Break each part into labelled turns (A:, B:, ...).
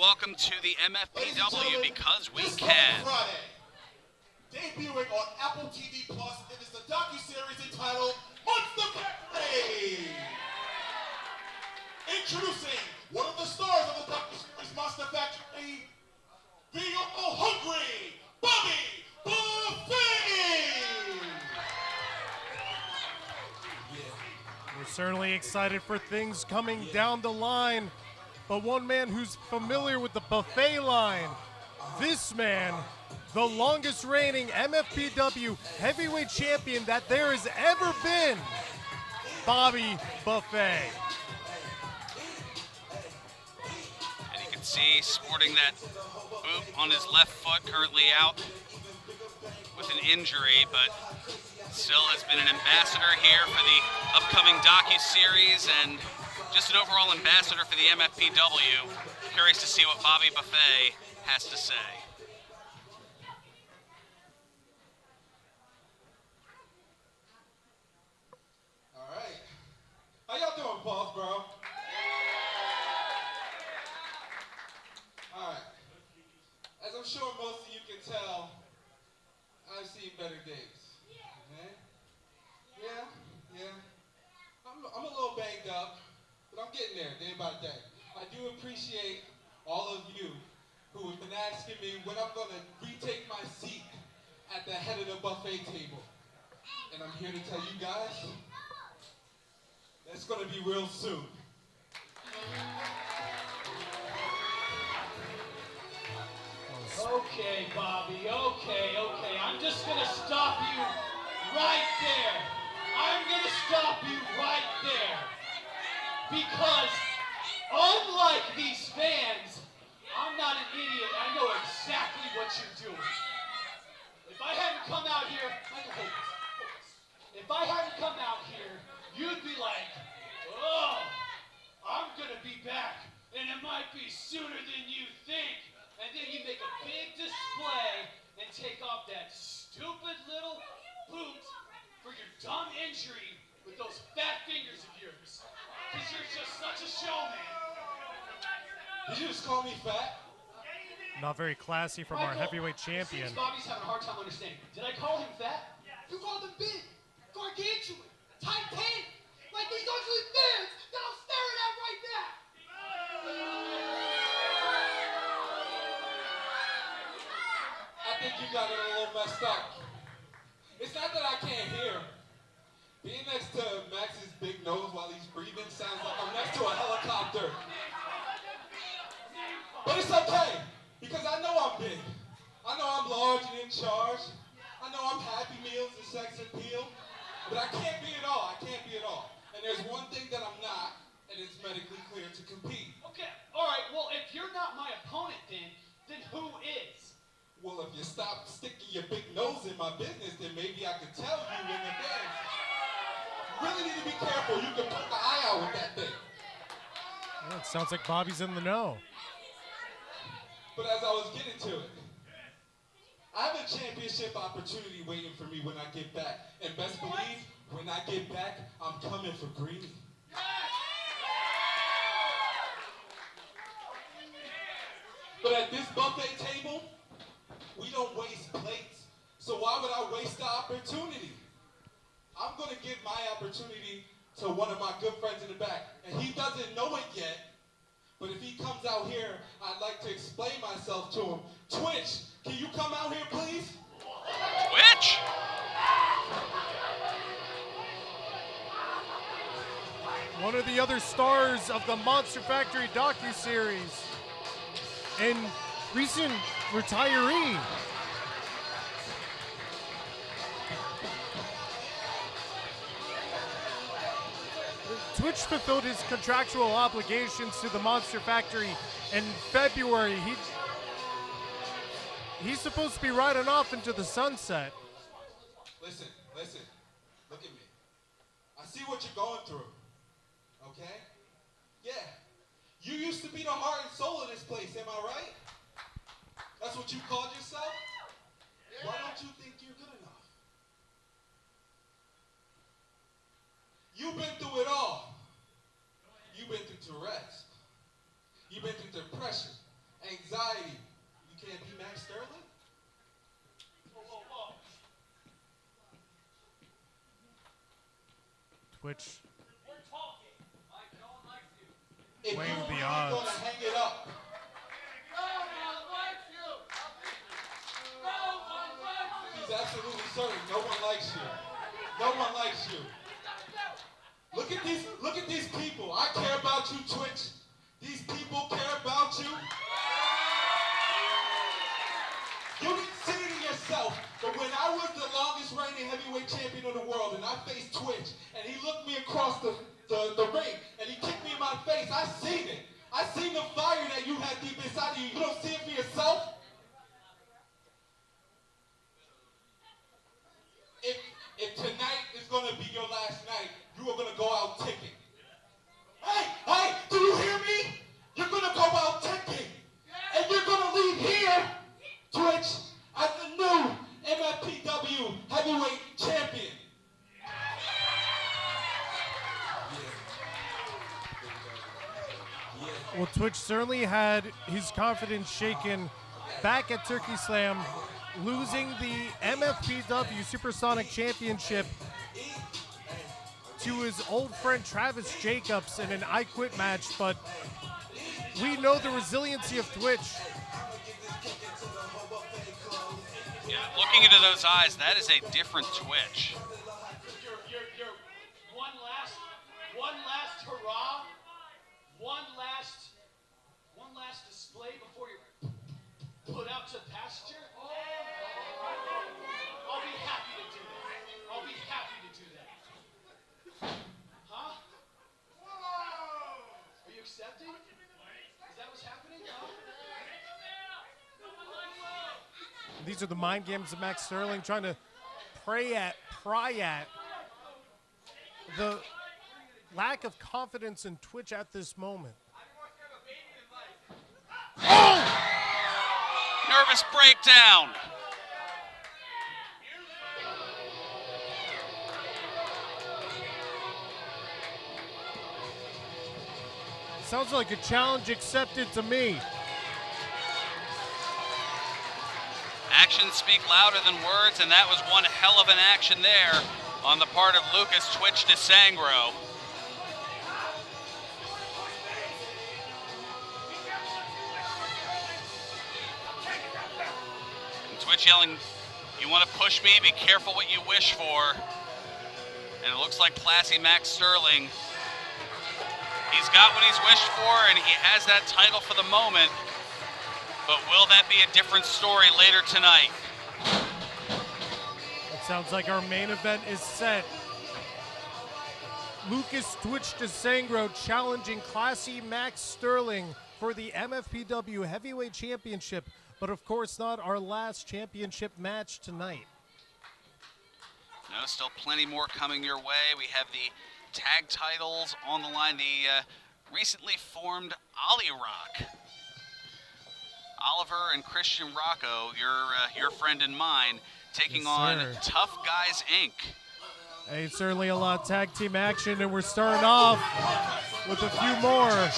A: welcome to the MFPW because we can.
B: Friday, debuting on Apple TV Plus, it is the docuseries entitled Monster Factory. Introducing one of the stars of the docuseries Monster Factory, the hungry Bobby Buffet.
C: We're certainly excited for things coming down the line, but one man who's familiar with the buffet line, this man, the longest reigning MFPW heavyweight champion that there has ever been, Bobby Buffet.
A: And you can see sporting that boot on his left foot, currently out with an injury, but still has been an ambassador here for the upcoming docu-series and just an overall ambassador for the MFPW. Curious to see what Bobby Buffet has to say.
B: All right. How y'all doing, boss, bro? All right. As I'm sure most of you can tell, I've seen better days. Okay? Yeah. I'm a little banged up, but I'm getting there day by day. I do appreciate all of you who have been asking me when I'm going to retake my seat at the head of the buffet table. And I'm here to tell you guys, that's going to be real soon.
D: Okay, Bobby, okay. I'm just gonna stop you right there. I'm gonna stop you right there. Because unlike these fans, I'm not an idiot. I know exactly what you're doing. If I hadn't come out here, if I hadn't come out here, you'd be like, oh, I'm gonna be back, and it might be sooner than you think. And then you make a big display and take off that stupid little boot for your dumb injury with those fat fingers of yours. Because you're just such a showman.
B: Did you just call me fat?
C: Not very classy from our heavyweight champion.
D: Bobby's having a hard time understanding. Did I call him fat?
E: You called him big, gargantuan, titanic, like these ugly fans that I'm staring at right now.
B: I think you got it a little messed up. It's not that I can't hear. Being next to Max's big nose while he's breathing sounds like I'm next to a helicopter. But it's okay, because I know I'm big. I know I'm large and in charge. I know I'm Happy Meals and sex appeal. But I can't be it all. I can't be it all. And there's one thing that I'm not, and it's medically clear to compete.
D: Okay, all right. Well, if you're not my opponent, then who is?
B: Well, if you stop sticking your big nose in my business, then maybe I could tell you in advance. You really need to be careful. You can poke an eye out with that thing.
C: Well, it sounds like Bobby's in the know.
B: But as I was getting to it, I have a championship opportunity waiting for me when I get back. And best believe, when I get back, I'm coming for Greeny. But at this buffet table, we don't waste plates. So why would I waste the opportunity? I'm going to give my opportunity to one of my good friends in the back. And he doesn't know it yet. But if he comes out here, I'd like to explain myself to him. Twitch, can you come out here, please?
A: Twitch!
C: One of the other stars of the Monster Factory docuseries and recent retiree. Twitch fulfilled his contractual obligations to the Monster Factory in February. He's supposed to be riding off into the sunset.
B: Listen. Look at me. I see what you're going through. Okay? Yeah. You used to be the heart and soul of this place, am I right? That's what you called yourself? Yeah. Why don't you think you're good enough? You've been through it all. You've been through Tourette's. You've been through depression, anxiety. You can't be Max Sterling?
C: Twitch
B: If
C: weighing
B: you're
C: the
B: really
C: odds.
B: gonna hang it up, he's absolutely certain no one likes you. No one likes you. Look at these people. I care about you, Twitch. These people care about you. You didn't see it in yourself, but when I was the longest reigning heavyweight champion of the world and I faced Twitch, and he looked me across the ring, and he kicked me in my face, I seen it. I seen the fire that you had deep inside of you. You don't see it for yourself? If tonight is going to be your last night, you are going to go out ticking. Hey, do you hear me? You're going to go out ticking. And you're going to leave here, Twitch, as the new MFPW heavyweight champion.
C: Well, Twitch certainly had his confidence shaken back at Turkey Slam, losing the MFPW Supersonic Championship to his old friend Travis Jacobs in an I Quit match, but we know the resiliency of Twitch.
A: Yeah, looking into those eyes, that is a different Twitch.
D: You're one last hurrah, one last display before you're put out to pasture. I'll be happy to do that. I'll be happy to do that. Huh? Are you accepting? Is that what's happening? Huh?
C: These are the mind games of Max Sterling, trying to pry at the lack of confidence in Twitch at this moment.
A: Oh! Nervous breakdown.
C: Sounds like a challenge accepted to me.
A: Actions speak louder than words, and that was one hell of an action there on the part of Lucas Twitch DeSangro. And Twitch yelling, "You want to push me? Be careful what you wish for." And it looks like classy Max Sterling. He's got what he's wished for, and he has that title for the moment. But will that be a different story later tonight?
C: It sounds like our main event is set. Lucas Twitch DeSangro challenging classy Max Sterling for the MFPW Heavyweight Championship, but of course not our last championship match tonight.
A: No, still plenty more coming your way. We have the tag titles on the line. The recently formed Ollie Rock. Oliver and Christian Rocco, your friend and mine, taking
C: Yes,
A: on
C: sir.
A: Tough Guys Inc.
C: Hey, certainly a lot of tag team action, and we're starting off with a few more.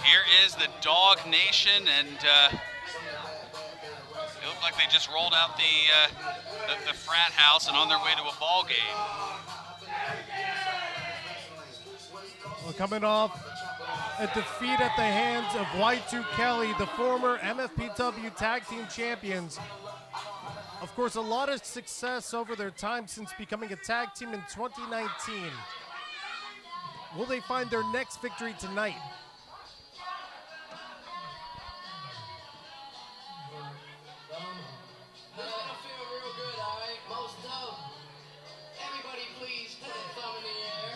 A: Here is the Dog Nation, and it looked like they just rolled out the frat house and on their way to a ball game.
C: Well, coming off a defeat at the hands of Y2 Kelly, the former MFPW Tag Team Champions. Of course, a lot of success over their time since becoming a tag team in 2019. Will they find their next victory tonight?
E: This is gonna feel real good, alright? Most dope. Everybody please put a thumb in the air.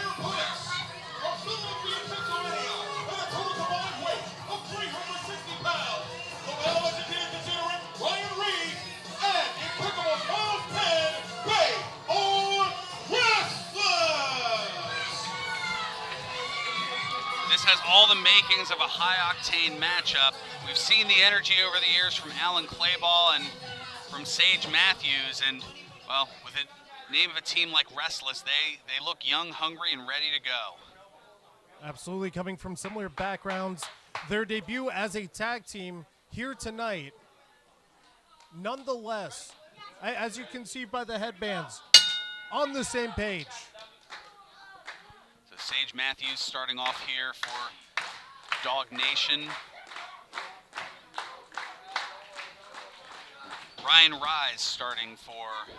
B: From Philadelphia, Pennsylvania, with a total combined weight of 360 pounds, the well-educated degenerate Ryan Reed, and impeccable miles 10, Bay on Restless!
A: makings of a high-octane matchup. We've seen the energy over the years from Alan Clayball and from Sage Matthews, and, well, with the name of a team like Restless, they look young, hungry, and ready to go.
C: Absolutely, coming from similar backgrounds. Their debut as a tag team here tonight. Nonetheless, as you can see by the headbands, on the same page.
A: So Sage Matthews starting off here for Dog Nation. Ryan Rise starting for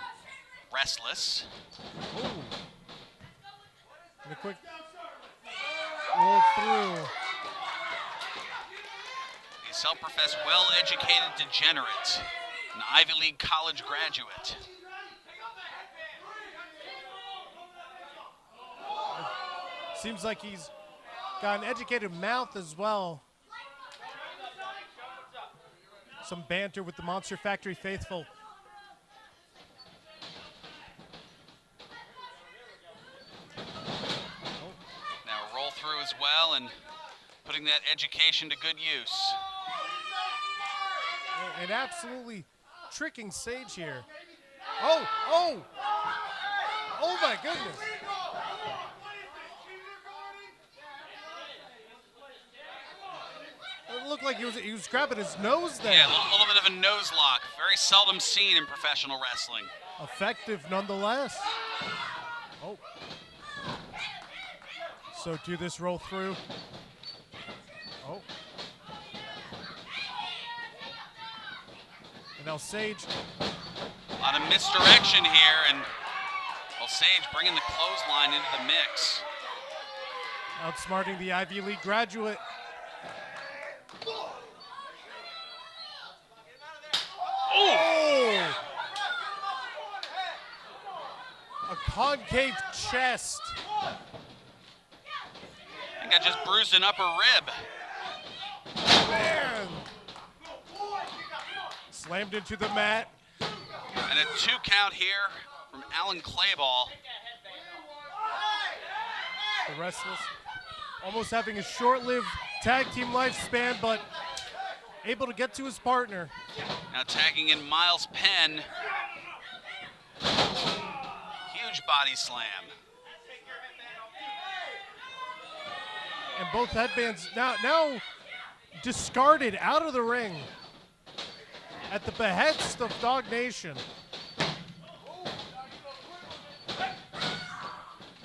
A: Restless.
C: Ooh. And a quick roll through.
A: A self-professed well-educated degenerate, an Ivy League college graduate.
C: Seems like he's got an educated mouth as well. Some banter with the Monster Factory faithful.
A: Now a roll through as well, and putting that education to good use.
C: And absolutely tricking Sage here. Oh my goodness. It looked like he was grabbing his nose there.
A: Yeah, a little bit of a nose lock. Very seldom seen in professional wrestling.
C: Effective nonetheless. Oh. So to this roll through. Oh. And now Sage.
A: A lot of misdirection here, and well, Sage bringing the clothesline into the mix.
C: Outsmarting the Ivy League graduate. Oh! A concave chest.
A: I think I just bruised an upper rib.
C: Man. Slammed into the mat.
A: And a 2 count here from Alan Clayball.
C: The Restless almost having a short-lived tag team lifespan, but able to get to his partner.
A: Now tagging in Miles Penn. Huge body slam.
C: And both headbands now discarded out of the ring at the behest of Dog Nation.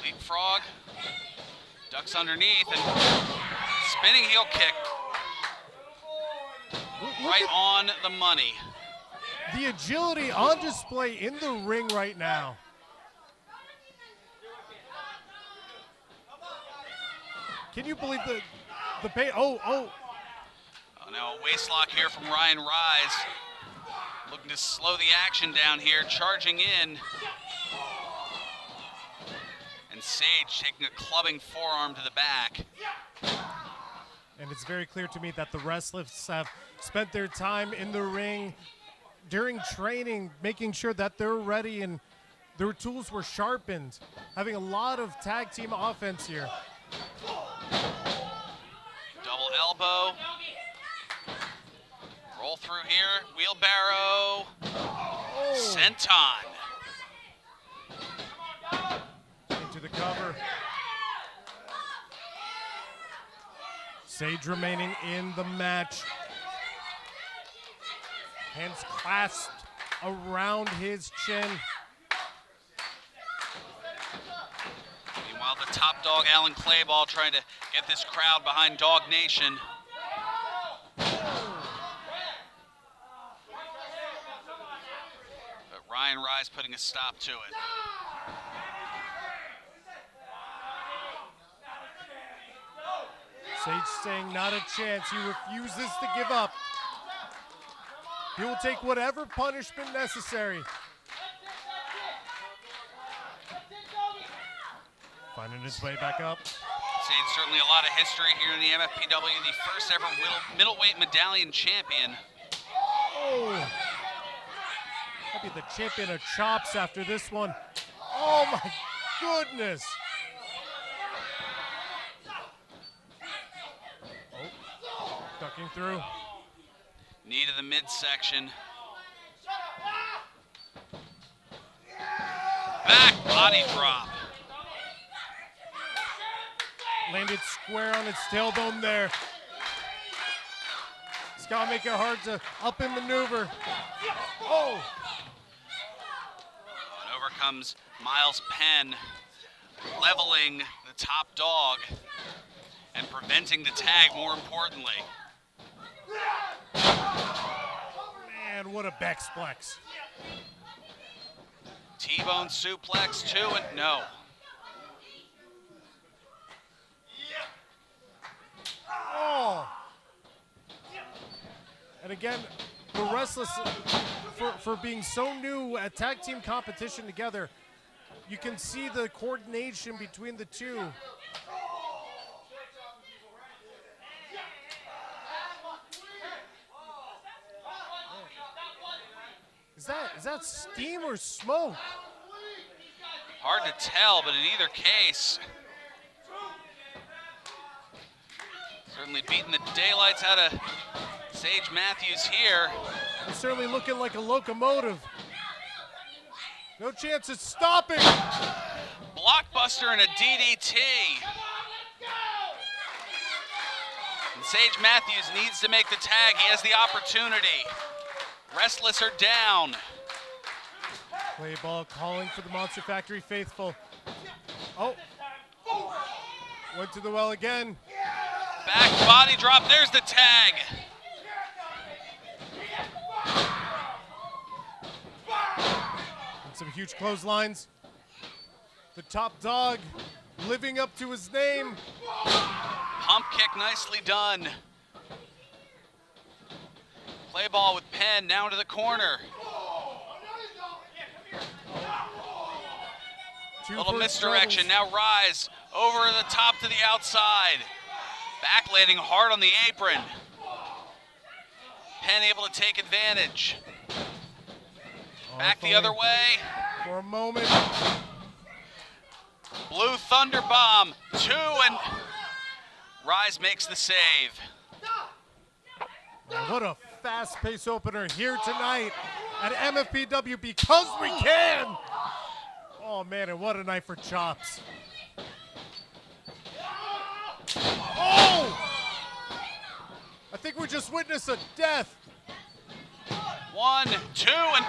A: Leapfrog. Ducks underneath and spinning heel kick. Right on the money.
C: The agility on display in the ring right now. Can you believe the pay? Oh,
A: now a waist lock here from Ryan Rise. Looking to slow the action down here, charging in. And Sage taking a clubbing forearm to the back.
C: And it's very clear to me that the Restless have spent their time in the ring during training, making sure that they're ready and their tools were sharpened. Having a lot of tag team offense here.
A: Double elbow. Roll through here, wheelbarrow.
C: Oh.
A: Senton.
C: Into the cover. Sage remaining in the match. Hands clasped around his chin.
A: Meanwhile, the top dog, Alan Clayball, trying to get this crowd behind Dog Nation. But Ryan Rise putting a stop to it.
C: Sage saying not a chance. He refuses to give up. He will take whatever punishment necessary. Finding his way back up.
A: Sage certainly a lot of history here in the MFPW, the first ever middleweight medallion champion.
C: Oh, might be the champion of chops after this one. Oh my goodness. Working through.
A: Knee to the midsection. Back body drop.
C: Landed square on its tailbone there. It's got to make it hard to up and maneuver. Oh!
A: And over comes Miles Penn, leveling the top dog and preventing the tag, more importantly.
C: Man, what a Bexplex.
A: T-bone suplex, 2 and no.
C: Oh! And again, the Restless, for being so new at tag team competition together, you can see the coordination between the two. Is that steam or smoke?
A: Hard to tell, but in either case, certainly beating the daylights out of Sage Matthews here.
C: It's certainly looking like a locomotive. No chance of stopping.
A: Blockbuster and a DDT. And Sage Matthews needs to make the tag. He has the opportunity. Restless are down.
C: Play ball calling for the Monster Factory faithful. Oh. Went to the well again.
A: Back body drop. There's the tag.
C: And some huge clotheslines. The top dog living up to his name.
A: Pump kick nicely done. Play ball with Penn down to the corner. Little misdirection. Now Rise over the top to the outside. Back landing hard on the apron. Penn able to take advantage. Back the other way.
C: For a moment.
A: Blue Thunder Bomb. 2 and Rise makes the save.
C: What a fast pace opener here tonight at MFPW because we can. Oh man, and what a night for chops. Oh! I think we just witnessed a death.
A: 1, 2, and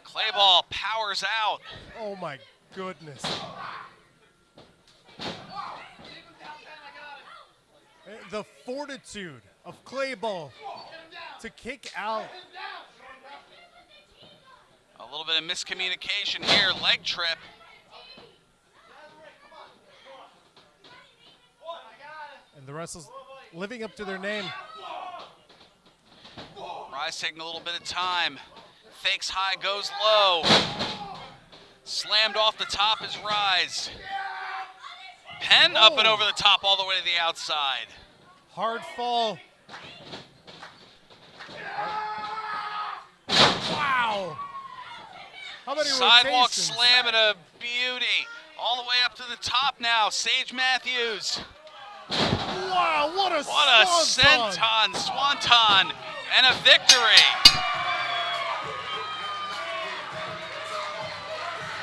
A: Clayball powers out.
C: Oh my goodness. The fortitude of Clayball to kick out.
A: A little bit of miscommunication here, leg trip.
C: And the Restless living up to their name.
A: Rise taking a little bit of time. Fakes high, goes low. Slammed off the top is Rise. Penn up and over the top all the way to the outside.
C: Hard fall. Wow. How many
A: Sidewalk
C: rotations?
A: slam and a beauty. All the way up to the top now. Sage Matthews.
C: Wow, what a
A: swanton, and a victory.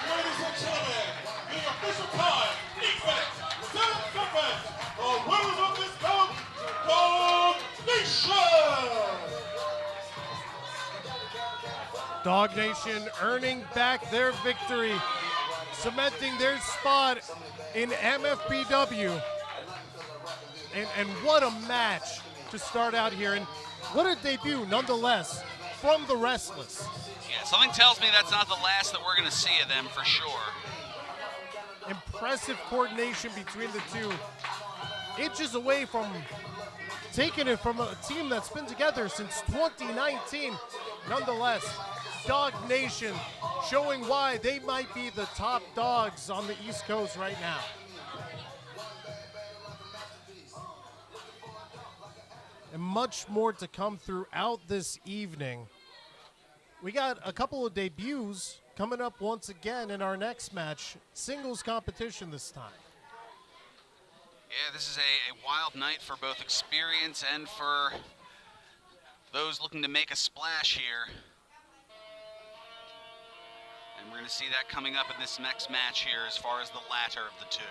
B: Ladies and gentlemen, the official time, defense, 7 seconds. The winners of this bout, Dog Nation.
C: Dog Nation earning back their victory, cementing their spot in MFPW. And what a match to start out here. And what a debut, nonetheless, from the Restless.
A: Yeah, something tells me that's not the last that we're going to see of them for sure.
C: Impressive coordination between the two. Inches away from taking it from a team that's been together since 2019. Nonetheless, Dog Nation showing why they might be the top dogs on the East Coast right now. And much more to come throughout this evening. We got a couple of debuts coming up once again in our next match. Singles competition this time.
A: Yeah, this is a wild night for both experience and for those looking to make a splash here. And we're going to see that coming up in this next match here as far as the latter of the two.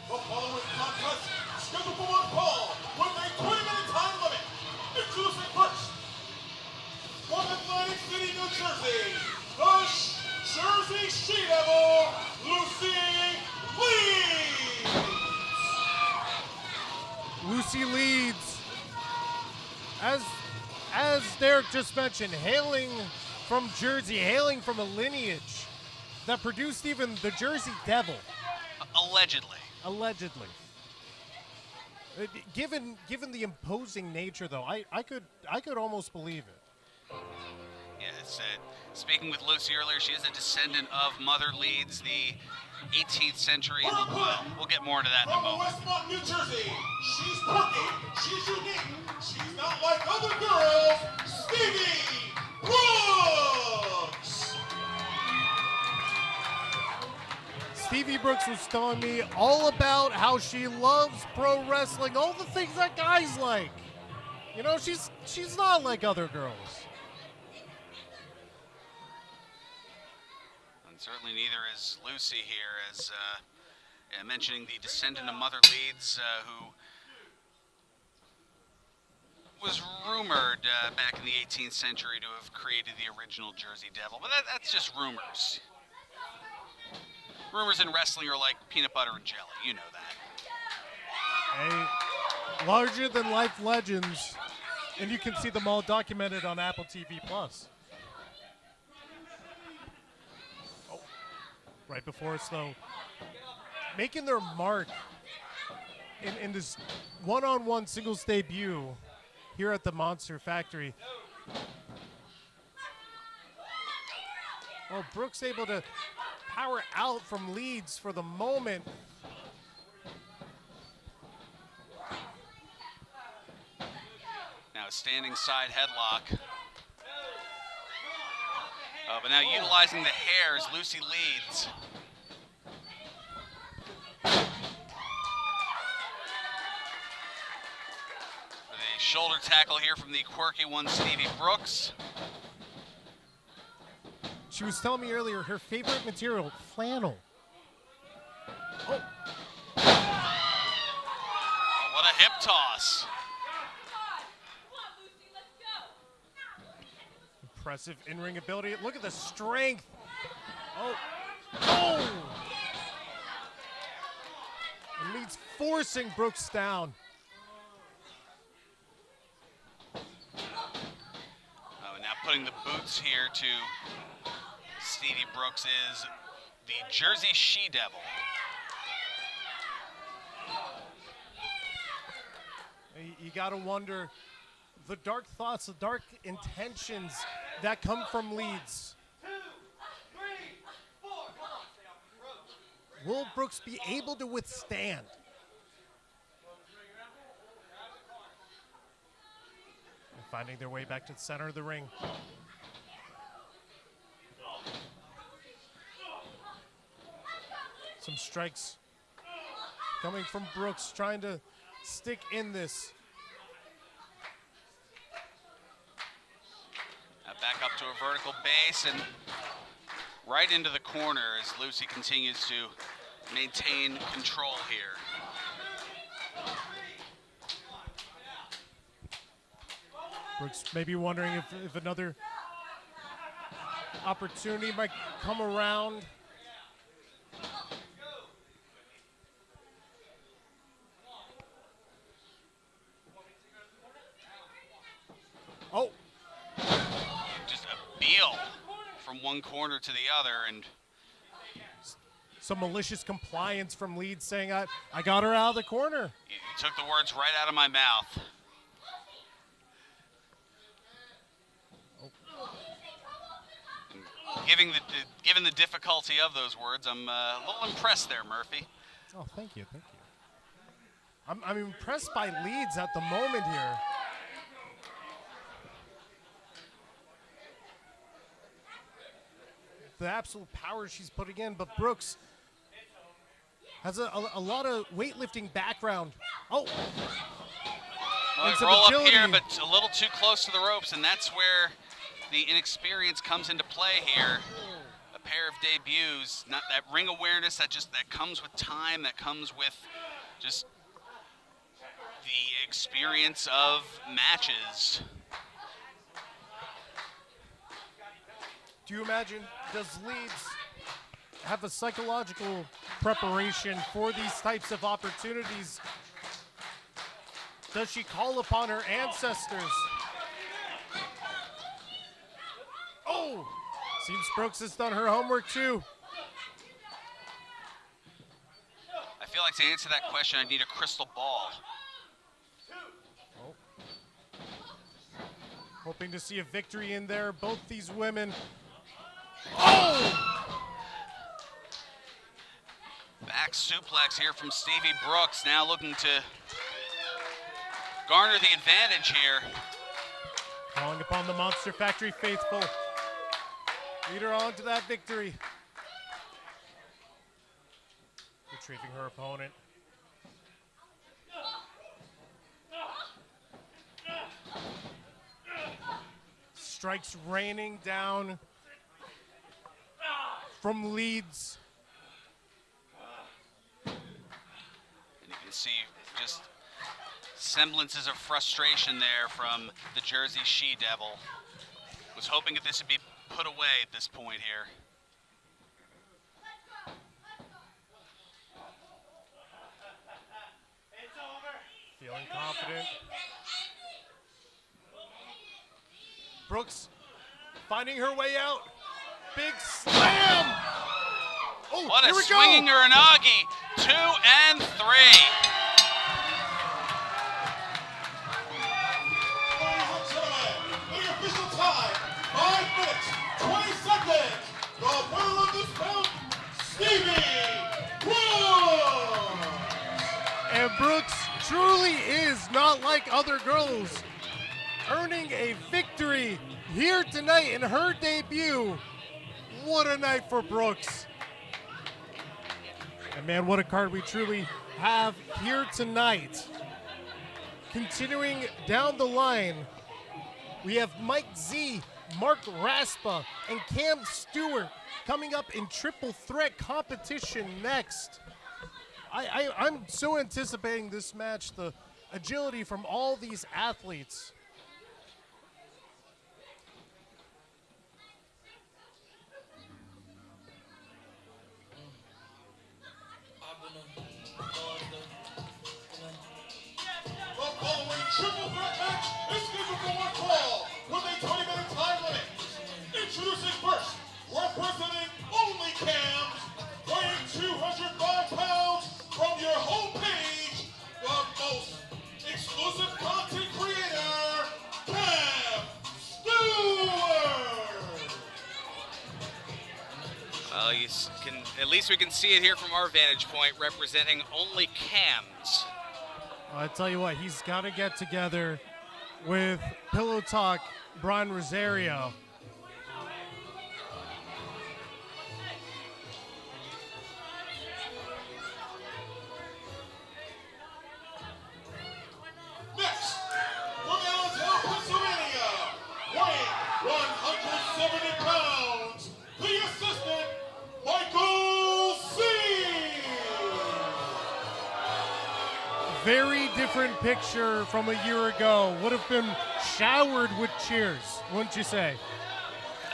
B: The following contest is scheduled for one fall with a 20-minute time limit. Introducing first, from Atlantic City, New Jersey, the Jersey She-Devil, Lucy Leeds.
C: Lucy Leeds, as Derek just mentioned, hailing from Jersey, hailing from a lineage that produced even the Jersey Devil.
A: Allegedly.
C: Allegedly. Given the imposing nature, though, I could almost believe it.
A: Yes, speaking with Lucy earlier, she is a descendant of Mother Leeds, the 18th century. We'll get more into that in a
B: From
A: moment.
B: Westmont, New Jersey, she's quirky, she's unique, she's not like other girls, Stevie Brooks!
C: Stevie Brooks was telling me all about how she loves pro wrestling, all the things that guys like. You know, she's not like other girls.
A: And certainly neither is Lucy here, as mentioning the descendant of Mother Leeds, who was rumored back in the 18th century to have created the original Jersey Devil. But that's just rumors. Rumors in wrestling are like peanut butter and jelly. You know that.
C: A larger-than-life legends, and you can see them all documented on Apple TV+. Oh, right before us, though, making their mark in this one-on-one singles debut here at the Monster Factory. Oh, Brooks able to power out from Leeds for the moment.
A: Now a standing side headlock. But now utilizing the hair is Lucy Leeds. With a shoulder tackle here from the quirky one, Stevie Brooks.
C: She was telling me earlier her favorite material, flannel. Oh.
A: What a hip toss.
C: Impressive in-ring ability. Look at the strength. Oh. Oh. And Leeds forcing Brooks down.
A: Oh, and now putting the boots here to Stevie Brooks is the Jersey She-Devil.
C: You gotta wonder the dark thoughts, the dark intentions that come from Leeds.
E: 2, 3, 4, come on.
C: Will Brooks be able to withstand? And finding their way back to the center of the ring. Some strikes coming from Brooks, trying to stick in this.
A: Now back up to a vertical base and right into the corner as Lucy continues to maintain control here.
C: Brooks maybe wondering if another opportunity might come around. Oh,
A: Just a beel from one corner to the other, and
C: some malicious compliance from Leeds saying, I got her out of the corner.
A: you took the words right out of my mouth. Given the difficulty of those words, I'm a little impressed there, Murphy.
C: Oh, thank you, thank you. I'm impressed by Leeds at the moment here. The absolute power she's putting in, but Brooks Has a lot of weightlifting background. Oh,
A: Well,
C: some
A: roll
C: agility.
A: up here, but a little too close to the ropes, and that's where the inexperience comes into play here. A pair of debuts, not that ring awareness that comes with time, that comes with just the experience of matches.
C: Do you imagine, does Leeds have a psychological preparation for these types of opportunities? Does she call upon her ancestors? Oh, seems Brooks has done her homework too.
A: I feel like to answer that question, I need a crystal ball.
C: Hoping to see a victory in there. Both these women. Oh!
A: Back suplex here from Stevie Brooks, now looking to garner the advantage here.
C: Calling upon the Monster Factory faithful. Lead her on to that victory. Retrieving her opponent. Strikes raining down from Leeds.
A: And you can see just semblances of frustration there from the Jersey She-Devil. Was hoping that this would be put away at this point here.
C: Feeling confident. Brooks finding her way out. Big slam! Oh,
A: What
C: here
A: a
C: we
A: swinging
C: go!
A: Uranagi, 2 and 3.
B: Ladies and gentlemen, in the official time, 5 minutes, 20 seconds. The winner of this bout, Stevie Brooks.
C: And Brooks truly is not like other girls. Earning a victory here tonight in her debut. What a night for Brooks. And man, what a card we truly have here tonight. Continuing down the line, we have Mike Z, Mark Raspa, and Cam Stewart coming up in triple threat competition next. I'm so anticipating this match, the agility from all these athletes.
B: The following triple threat match is scheduled for one fall with a 20-minute time limit. Introducing first, representing only Cams, weighing 205 pounds from your homepage, the most exclusive content creator, Cam Stewart.
A: Well, at least we can see it here from our vantage point, representing only Cams.
C: I tell you what, he's got to get together with Pillow Talk Brian Rosario.
B: Next, from Allentown, Pennsylvania, weighing 170 pounds, the assistant, Michael C.
C: Very different picture from a year ago. Would have been showered with cheers, wouldn't you say?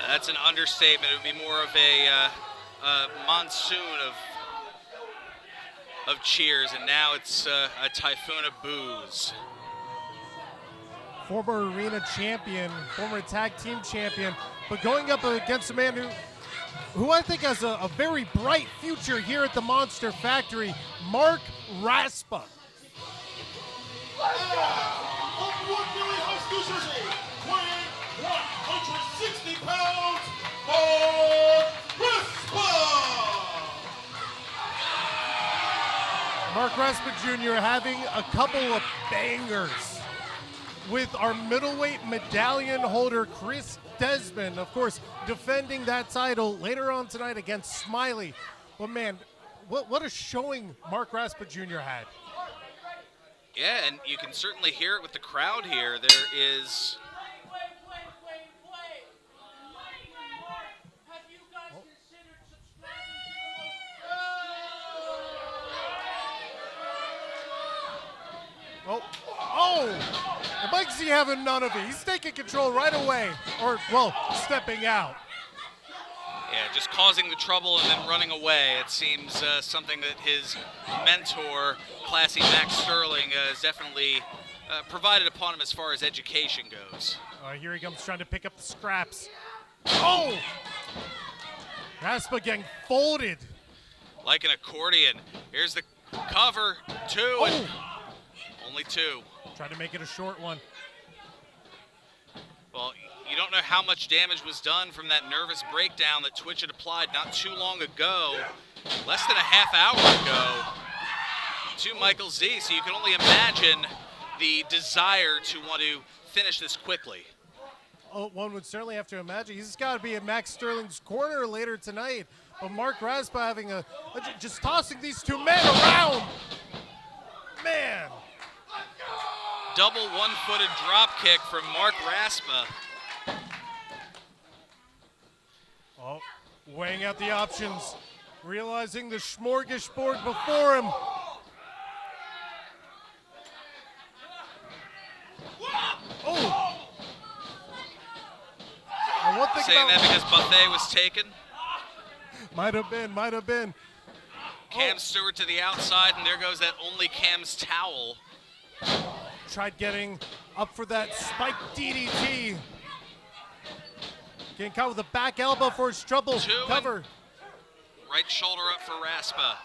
A: That's an understatement. It would be more of a monsoon of cheers, and now it's a typhoon of booze.
C: Former arena champion, former tag team champion, but going up against a man who I think has a very bright future here at the Monster Factory, Mark Raspa.
B: From Wood Valley House, New Jersey, weighing 160 pounds,
C: Mark
B: Mark Raspa.
C: Raspa Jr. having a couple of bangers with our middleweight medallion holder, Chris Desmond, of course, defending that title later on tonight against Smiley. But man, what a showing Mark Raspa Jr. had.
A: Yeah, and you can certainly hear it with the crowd here. There is...
C: And Mike Z having none of it. He's taking control right away, or, well, stepping out.
A: Yeah, just causing the trouble and then running away. It seems something that his mentor, classy Max Sterling, has definitely provided upon him as far as education goes.
C: Here he comes trying to pick up the scraps. Oh! Raspa getting folded.
A: Like an accordion. Here's the cover, 2, and only 2.
C: Tried to make it a short one.
A: Well, you don't know how much damage was done from that nervous breakdown that Twitch had applied not too long ago, less than a half hour ago, to Michael Z. So you can only imagine the desire to want to finish this quickly.
C: Oh, one would certainly have to imagine. He's got to be in Max Sterling's corner later tonight. But Mark Raspa having just tossing these two men around. Man.
A: Double one-footed drop kick from Mark Raspa.
C: Oh, weighing out the options, realizing the smorgasbord before him. Oh! And one thing
A: Saying
C: about
A: that because buffet was taken.
C: might have been.
A: Cam Stewart to the outside, and there goes that only Cam's towel.
C: Tried getting up for that spike DDT. Getting caught with a back elbow for his trouble.
A: 2
C: Cover.
A: Right shoulder up for Raspa.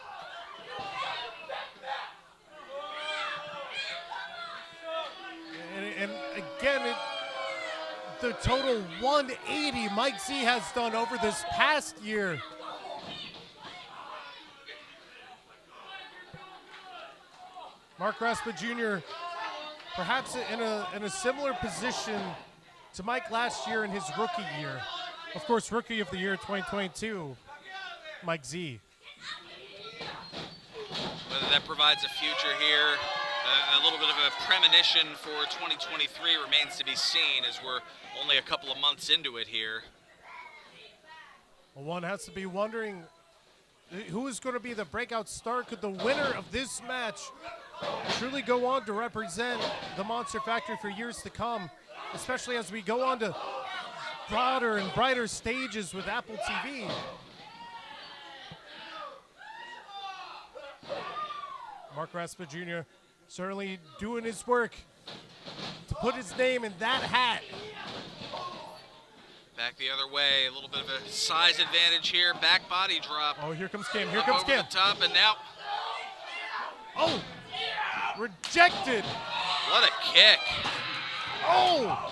C: And again, the total 180 Mike Z has done over this past year. Mark Raspa Jr. perhaps in a similar position to Mike last year in his rookie year. Of course, Rookie of the Year 2022, Mike Z.
A: Whether that provides a future here, a little bit of a premonition for 2023 remains to be seen, as we're only a couple of months into it here.
C: Well, one has to be wondering who is going to be the breakout star. Could the winner of this match truly go on to represent the Monster Factory for years to come, especially as we go on to broader and brighter stages with Apple TV? Mark Raspa Jr. certainly doing his work to put his name in that hat.
A: Back the other way, a little bit of a size advantage here. Back body drop.
C: Oh, here comes Cam. Here comes
A: over
C: Cam.
A: the top, and now.
C: Oh, rejected.
A: What a kick.
C: Oh,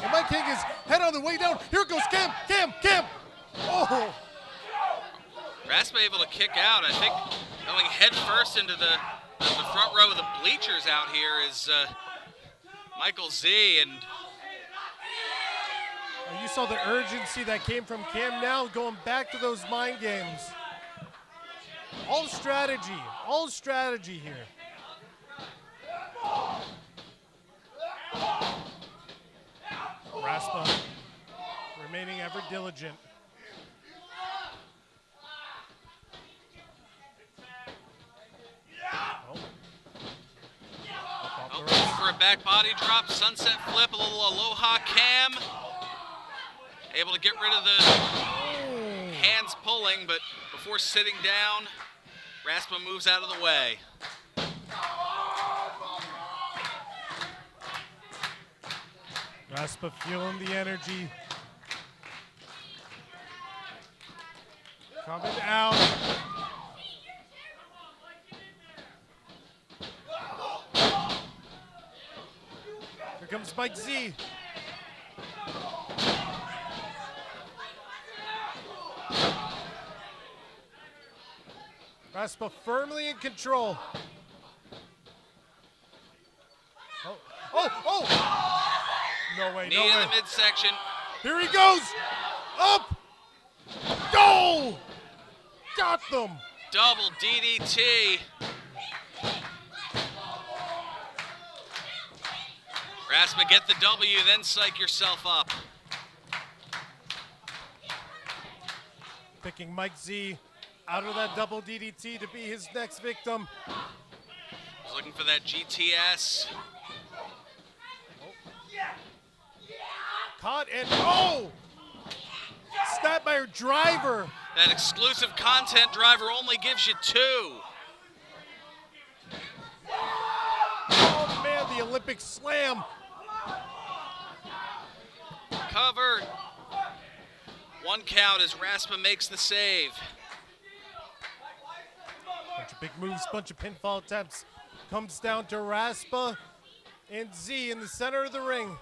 C: and Mike King is head on the way down. Here goes Cam. Cam. Oh.
A: Raspa able to kick out. I think going head first into the front row of the bleachers out here is Michael Z. And
C: you saw the urgency that came from Cam now, going back to those mind games. All strategy here. Raspa remaining ever diligent.
A: For a back body drop, sunset flip, a little aloha Cam. Able to get rid of the hands pulling, but before sitting down, Raspa moves out of the way.
C: Raspa feeling the energy. Coming out. Here comes Mike Z. Raspa firmly in control. Oh! No way,
A: Knee
C: no
A: in
C: way.
A: the midsection.
C: Here he goes! Up! Go! Got them!
A: double DDT. Raspa, get the W, then psych yourself up.
C: Picking Mike Z out of that double DDT to be his next victim.
A: He's looking for that GTS.
C: Caught and oh! Snapmare driver.
A: That exclusive content driver only gives you 2.
C: Oh man, the Olympic slam.
A: Cover. 1 count as Raspa makes the save.
C: Bunch of big moves, bunch of pinfall attempts. Comes down to Raspa and Z in the center of the ring.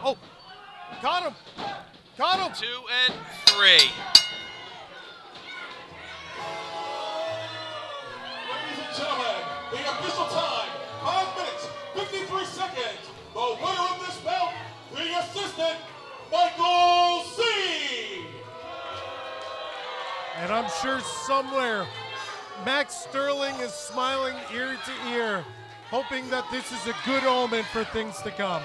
C: Oh, got him. Got him.
A: 2 and 3.
B: Ladies and gentlemen, the official time, 5 minutes, 53 seconds. The winner of this bout, the assistant, Michael C.
C: And I'm sure somewhere Max Sterling is smiling ear to ear, hoping that this is a good omen for things to come.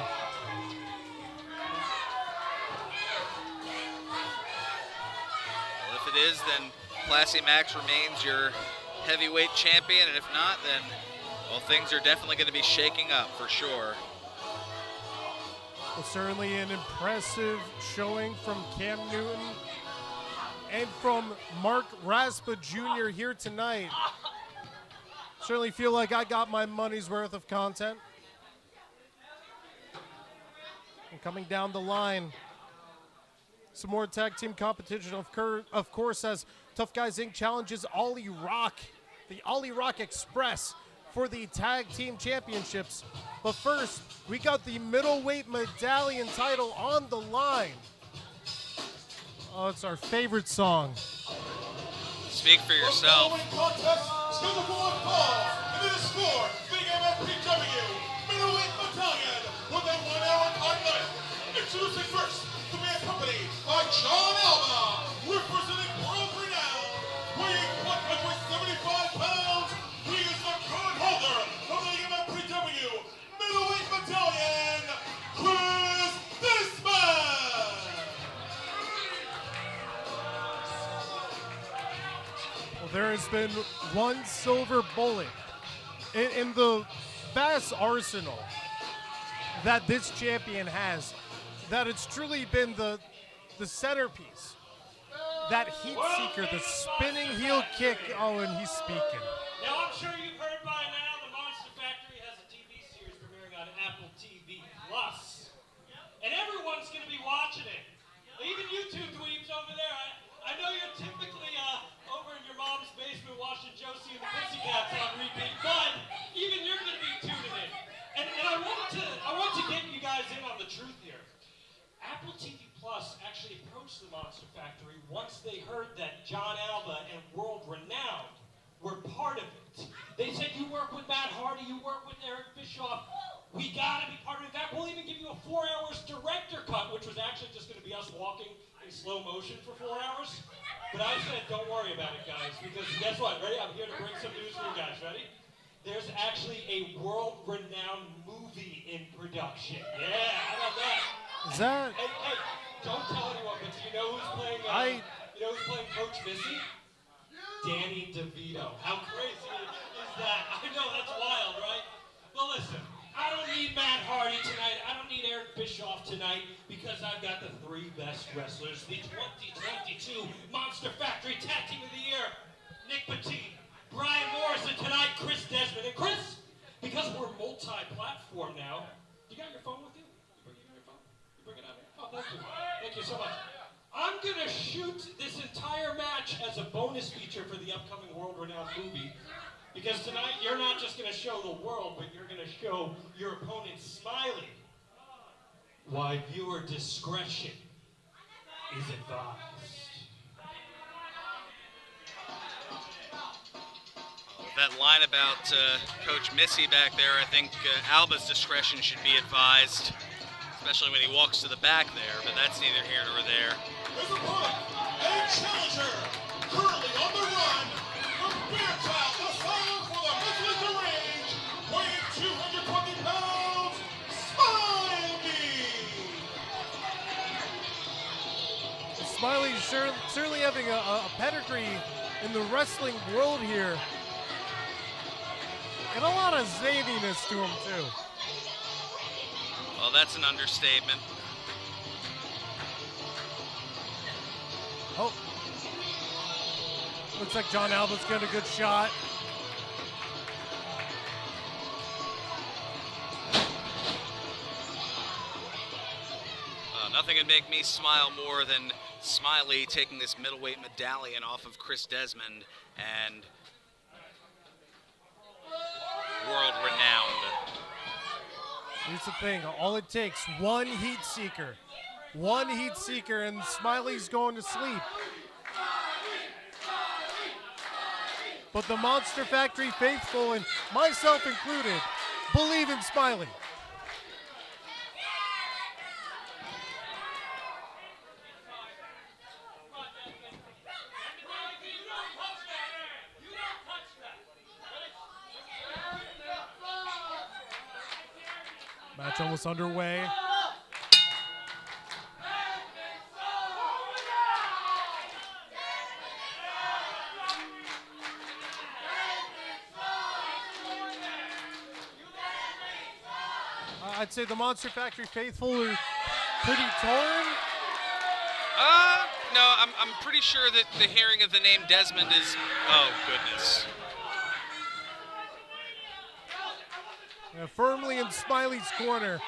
A: Well, if it is, then Classy Max remains your heavyweight champion, and if not, then, well, things are definitely going to be shaking up for sure.
C: Well, certainly an impressive showing from Cam Newton and from Mark Raspa Jr. here tonight. Certainly feel like I got my money's worth of content. And coming down the line, some more tag team competition, of course, as Tough Guys Inc. challenges Ollie Rock, the Ollie Rock Express, for the tag team championships. But first, we got the middleweight medallion title on the line. Oh, it's our favorite song.
A: Speak for yourself.
B: The following contest scheduled for one fall, and it is for the MFPW Middleweight Battalion with a 1-hour time limit. Introducing first, the man accompanied by John Alba, representing world renown, weighing 175 pounds. He is the current holder of the MFPW Middleweight Battalion, Chris Disman.
C: Well, there has been one silver bullet in the vast arsenal that this champion has, that it's truly been the centerpiece. That heat seeker, the spinning heel kick. Oh, and he's speaking.
D: Now, I'm sure you've heard by now the Monster Factory has a TV series premiering on Apple TV+. And everyone's going to be watching it. Even you two dweebs over there. I know you're typically over in your mom's basement watching Josie and the Pussycats on repeat, but even you're going to be tuning in. And I want to get you guys in on the truth here. Apple TV Plus actually approached the Monster Factory once they heard that John Alba and World Renowned were part of it. They said, you work with Matt Hardy, you work with Eric Bischoff, we gotta be part of it. In fact, we'll even give you a 4 hours director cut, which was actually just gonna be us walking in slow motion for 4 hours. But I said, don't worry about it, guys, because guess what? Ready? I'm here to bring some news for you guys. Ready? There's actually a world-renowned movie in production. Yeah, how about that?
C: Is that?
D: Hey, don't tell anyone, but do you know who's playing? You know who's playing Coach Missy? Danny DeVito. How crazy is that? I know, that's wild, right? Well, listen, I don't need Matt Hardy tonight. I don't need Eric Bischoff tonight because I've got the 3 best wrestlers, the 2022 Monster Factory Tag Team of the Year, Nick Petit, Brian Morrison tonight, Chris Desmond. And Chris, because we're multi-platform now, you got your phone with you? You got your phone? You bring it up? Oh, thank you. Thank you so much. I'm going to shoot this entire match as a bonus feature for the upcoming world-renowned movie. Because tonight, you're not just going to show the world, but you're going to show your opponent smiling. Why, viewer discretion is advised.
A: That line about Coach Missy back there, I think Alba's discretion should be advised, especially when he walks to the back there, but that's neither here nor there.
B: His opponent, a challenger
C: certainly having a pedigree in the wrestling world here. And a lot of zaniness to him, too.
A: Well, that's an understatement.
C: Oh. Looks like John Alba's getting a good shot.
A: Nothing would make me smile more than Smiley taking this middleweight medallion off of Chris Desmond and world renowned.
C: Here's the thing, all it takes, one heat seeker, and Smiley's going to sleep. But the Monster Factory faithful, and myself included, believe in Smiley. Match almost underway. I'd say the Monster Factory faithful are pretty torn.
A: No, I'm pretty sure that the hearing of the name Desmond is, oh goodness.
C: Firmly in Smiley's corner.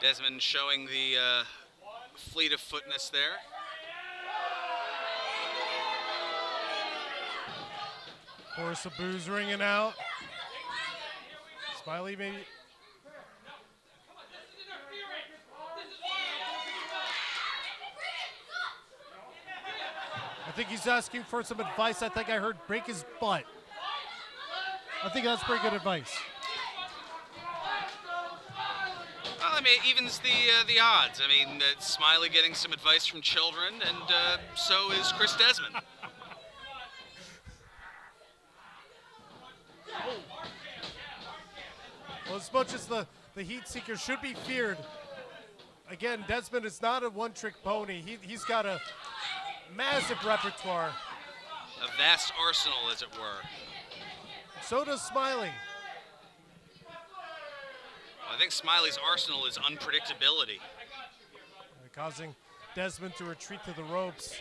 A: Desmond showing the fleet of footness there.
C: Chorus of boos ringing out. Smiley maybe. I think he's asking for some advice. I think I heard break his butt. I think that's pretty good advice.
A: Well, I mean, it evens the odds. I mean, Smiley getting some advice from children, and so is Chris Desmond.
C: Well, as much as the heat seeker should be feared, again, Desmond is not a one-trick pony. He's got a massive repertoire.
A: A vast arsenal, as it were.
C: So does Smiley.
A: I think Smiley's arsenal is unpredictability.
C: Causing Desmond to retreat to the ropes.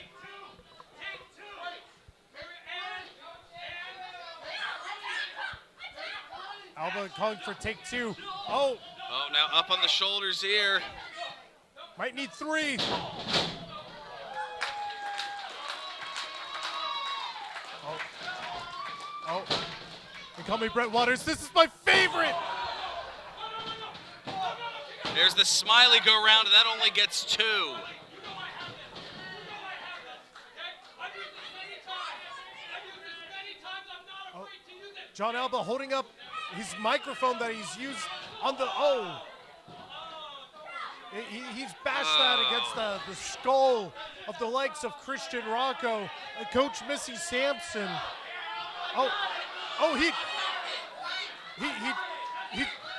C: Alba calling for take two. Oh!
A: Oh, now up on the shoulders here.
C: Might need three. Oh. They call me Brett Waters. This is my favorite!
A: There's the Smiley go round, and that only gets two.
C: Oh. John Alba holding up his microphone that he's used on the, oh. He's bashed that against the skull of the likes of Christian Rocco, Coach Missy Sampson. Oh, he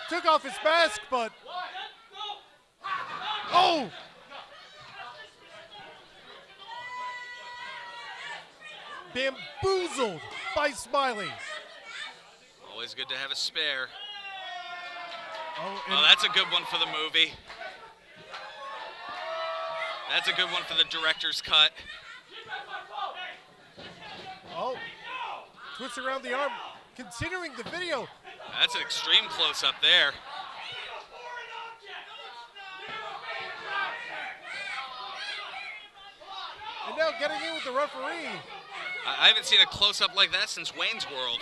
C: took off his mask, but oh! Bamboozled by Smiley.
A: Always good to have a spare.
C: Oh,
A: that's a good one for the movie. That's a good one for the director's cut.
C: Oh, twists around the arm, considering the video.
A: That's an extreme close-up there.
C: And now getting in with the referee.
A: I haven't seen a close-up like that since Wayne's World.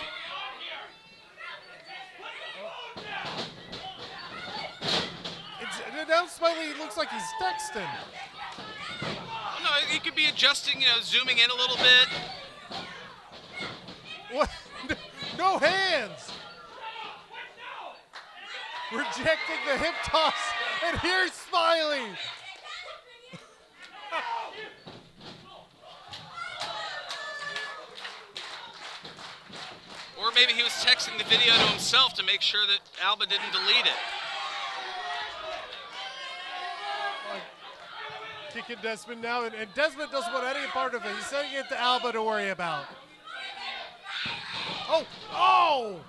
C: Now Smiley looks like he's texting.
A: Oh, no, he could be adjusting, zooming in a little bit.
C: What? No hands. Rejecting the hip toss, and here's Smiley.
A: Or maybe he was texting the video to himself to make sure that Alba didn't delete it.
C: taking Desmond now, and Desmond doesn't want any part of it. He's sending it to Alba to worry about. Oh! Oh!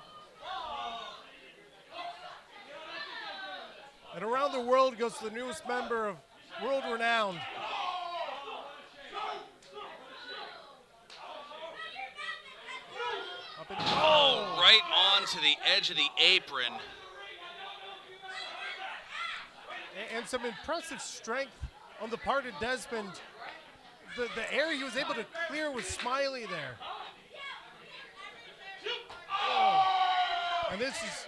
C: And around the world goes the newest member of World Renowned. Up and,
A: Oh, right on to the edge of the apron.
C: And some impressive strength on the part of Desmond. The air he was able to clear with Smiley there. Oh. And this is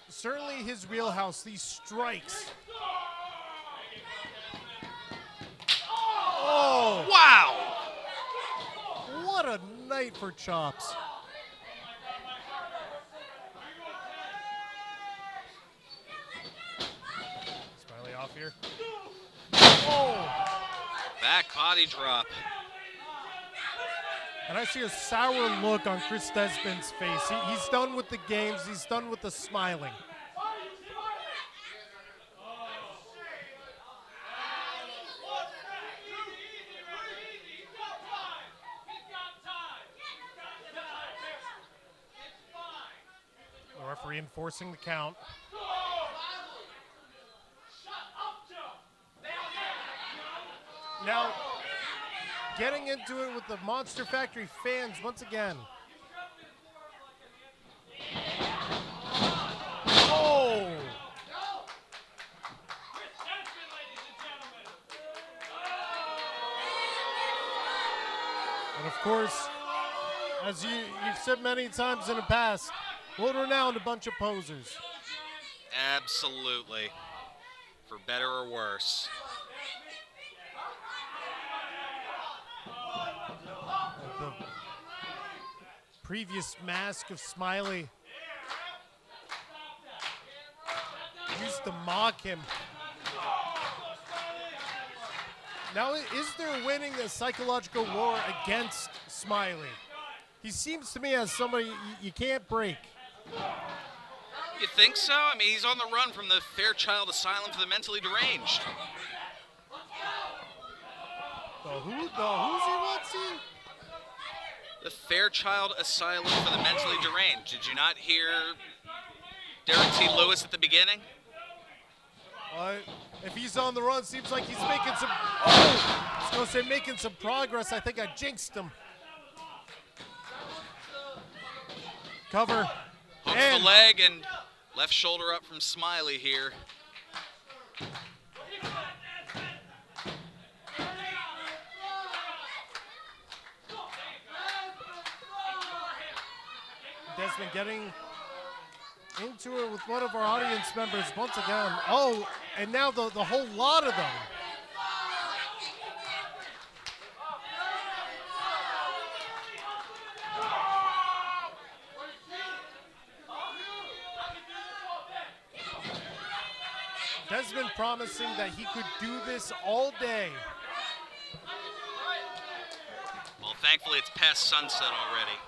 C: certainly his wheelhouse, these strikes. Oh!
A: Wow!
C: What a night for chops. Smiley off here. Oh!
A: Back body drop.
C: And I see a sour look on Chris Desmond's face. He's done with the games. He's done with the smiling. The referee enforcing the count. Now, getting into it with the Monster Factory fans once again. Oh! And of course, as you've said many times in the past, World Renowned, a bunch of posers.
A: Absolutely. For better or worse.
C: The previous mask of Smiley used to mock him. Now, is there winning a psychological war against Smiley? He seems to me as somebody you can't break.
A: You think so? I mean, he's on the run from the Fairchild Asylum for the Mentally Deranged.
C: Who's he? What's he?
A: The Fairchild Asylum for the Mentally Deranged. Did you not hear Derek T. Lewis at the beginning?
C: If he's on the run, seems like he's making some. Oh! I was going to say making some progress. I think I jinxed him. Cover.
A: Hooks the leg and left shoulder up from Smiley here.
C: Desmond getting into it with one of our audience members once again. Oh, and now the whole lot of them. Desmond promising that he could do this all day.
A: Well, thankfully it's past sunset already.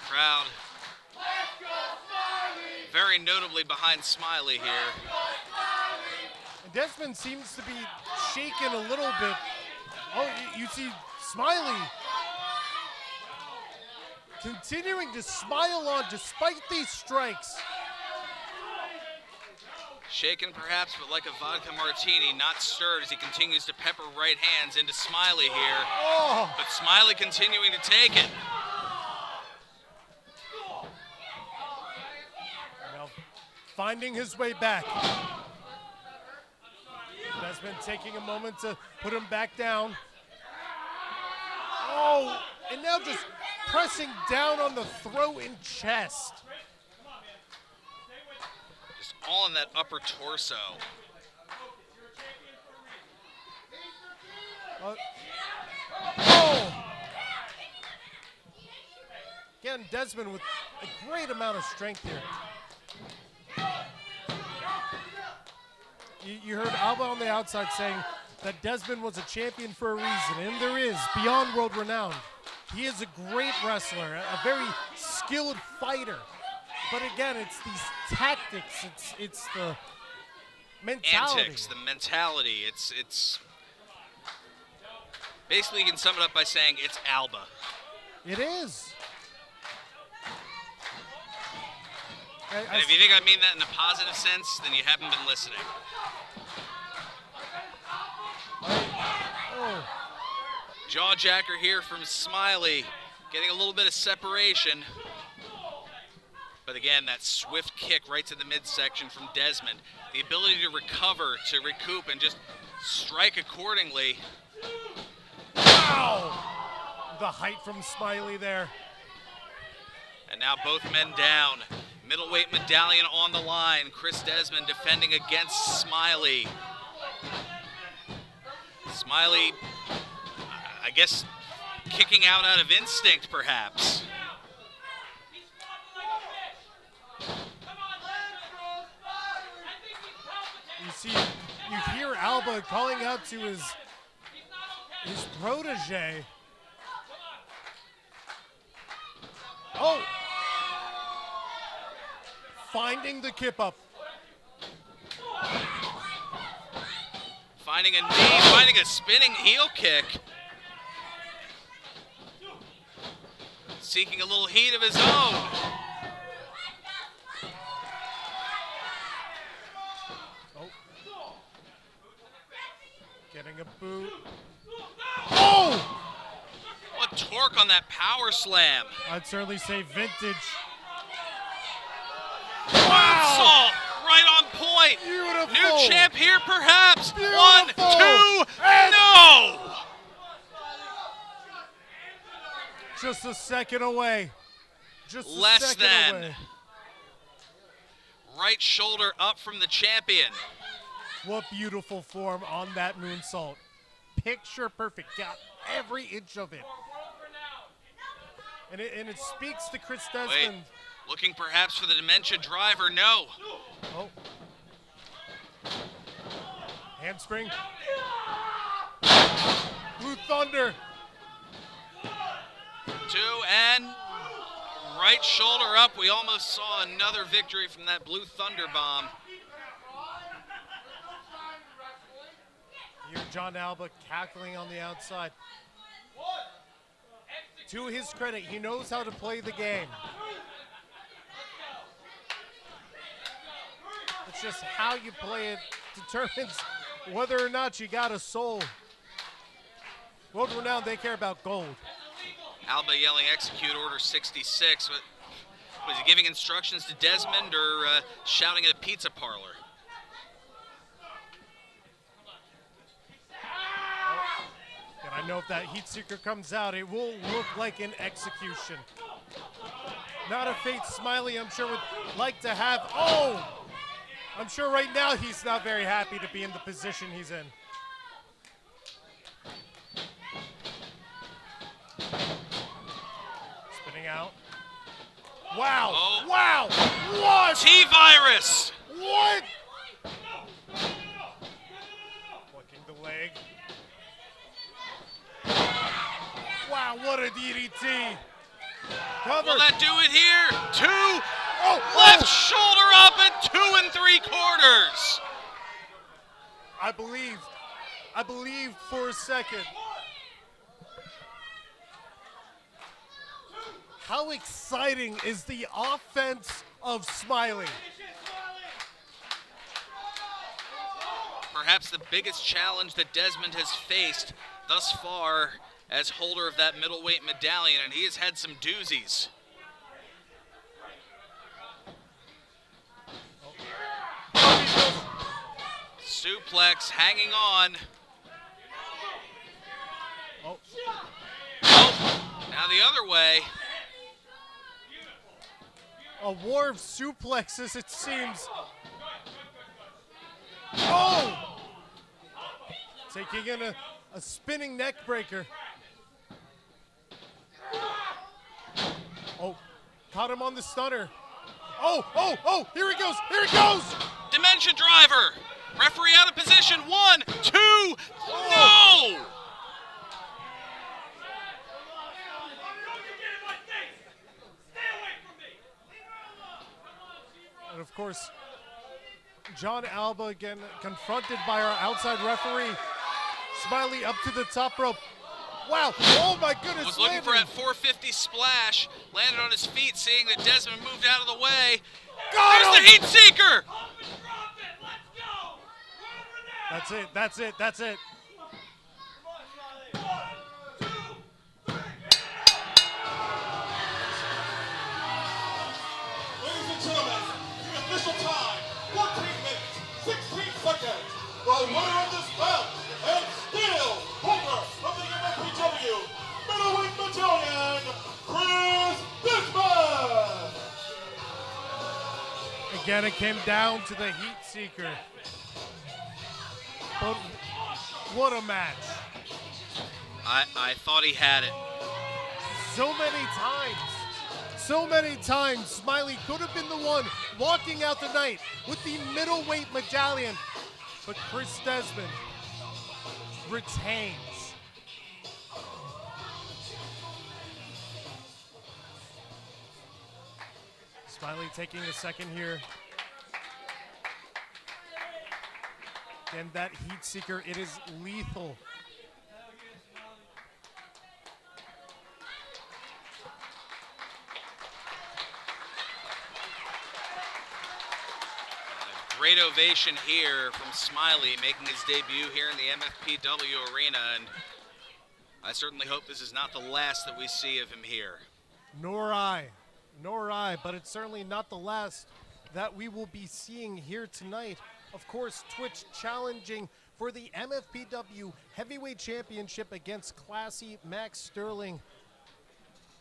A: Crowd very notably behind Smiley here.
C: And Desmond seems to be shaken a little bit. Oh, you see Smiley continuing to smile on despite these strikes.
A: Shaken perhaps, but like a vodka martini, not stirred as he continues to pepper right hands into Smiley here.
C: Oh.
A: But Smiley continuing to take it.
C: Now, finding his way back. Desmond taking a moment to put him back down. Oh, and now just pressing down on the throat and chest.
A: Just all in that upper torso.
C: Oh! Again, Desmond with a great amount of strength here. You heard Alba on the outside saying that Desmond was a champion for a reason, and there is, beyond world renowned. He is a great wrestler, a very skilled fighter. But again, it's these tactics. It's the mentality.
A: Antics, the mentality. It's basically, you can sum it up by saying it's Alba.
C: It is.
A: And if you think I mean that in a positive sense, then you haven't been listening.
C: Oh.
A: Jawjacker here from Smiley, getting a little bit of separation. But again, that swift kick right to the midsection from Desmond. The ability to recover, to recoup, and just strike accordingly.
C: Wow! The height from Smiley there.
A: And now both men down. Middleweight medallion on the line. Chris Desmond defending against Smiley. Smiley, I guess, kicking out of instinct, perhaps.
C: You see, you hear Alba calling out to his protege. Oh! Finding the kip up.
A: Finding a knee, finding a spinning heel kick. Seeking a little heat of his own.
C: Getting a boot. Oh!
A: What torque on that power slam.
C: I'd certainly say vintage.
A: Wow! Right on point.
C: Beautiful.
A: New champ here, perhaps.
C: Beautiful.
A: 1, 2,
C: And
A: no!
C: just a second away. Just a
A: Less
C: second
A: than.
C: away.
A: Right shoulder up from the champion.
C: What beautiful form on that moonsault. Picture perfect. Got every inch of it. And it speaks to Chris Desmond.
A: Wait, looking perhaps for the dementia driver. No.
C: Oh. Handspring. Blue Thunder.
A: 2 and right shoulder up. We almost saw another victory from that Blue Thunder bomb.
C: Here, John Alba cackling on the outside. To his credit, he knows how to play the game. It's just how you play it determines whether or not you got a soul. World Renowned, they care about gold.
A: Alba yelling execute order 66. Was he giving instructions to Desmond or shouting at a pizza parlor?
C: And I know if that heat seeker comes out, it will look like an execution. Not a fate Smiley, I'm sure, would like to have. Oh! I'm sure right now he's not very happy to be in the position he's in. Spinning out. Wow!
A: Oh.
C: Wow! What?
A: T-Virus!
C: What? Flicking the leg. Wow, what a DDT. Cover.
A: Will that do it here? 2.
C: Oh,
A: Left shoulder up at 2 3/4.
C: I believe for a second. How exciting is the offense of Smiley?
A: Perhaps the biggest challenge that Desmond has faced thus far as holder of that middleweight medallion, and he has had some doozies. Suplex hanging on.
C: Oh.
A: Oh, now the other way.
C: A war of suplexes, it seems. Oh! Taking in a spinning neck breaker. Oh, caught him on the stunner. Oh, here he goes,
A: Dementia driver. Referee out of position. 1, 2, no!
C: And of course, John Alba again confronted by our outside referee. Smiley up to the top rope. Wow, oh my goodness.
A: Was looking for that 450 splash, landed on his feet, seeing that Desmond moved out of the way. There's the heat seeker!
C: That's it, that's it, that's it.
B: Ladies and gentlemen, the official time, 14 minutes, 16 seconds. The winner of this bout, and still holder of the MFPW Middleweight Battalion, Chris Desmond.
C: Again, it came down to the heat seeker. But what a match.
A: I thought he had it.
C: So many times, Smiley could have been the one walking out the night with the middleweight medallion. But Chris Desmond retains. Smiley taking a second here. And that heat seeker, it is lethal.
A: Great ovation here from Smiley, making his debut here in the MFPW arena, and I certainly hope this is not the last that we see of him here.
C: Nor I, but it's certainly not the last that we will be seeing here tonight. Of course, Twitch challenging for the MFPW Heavyweight Championship against Classy Max Sterling.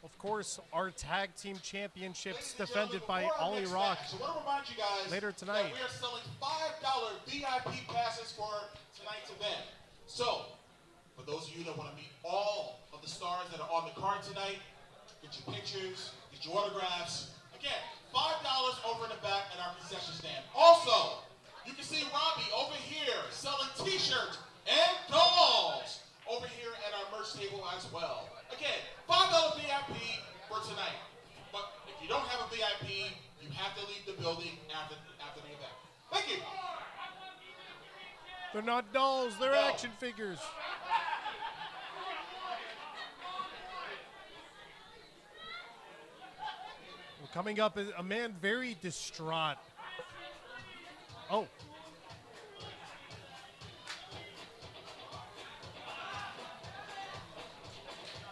C: Of course, our tag team championships defended by Ollie Rock
B: So I want to remind you guys
C: later tonight.
B: that we are selling $5 VIP passes for tonight's event. So, for those of you that want to meet all of the stars that are on the card tonight, get your pictures, get your autographs. Again, $5 over in the back at our concession stand. Also, you can see Robbie over here selling t-shirts and dolls over here at our merch table as well. Again, $5 VIP for tonight. But if you don't have a VIP, you have to leave the building after the event. Thank you.
C: They're not dolls, they're
B: No.
C: action figures. Well, coming up is a man very distraught. Oh.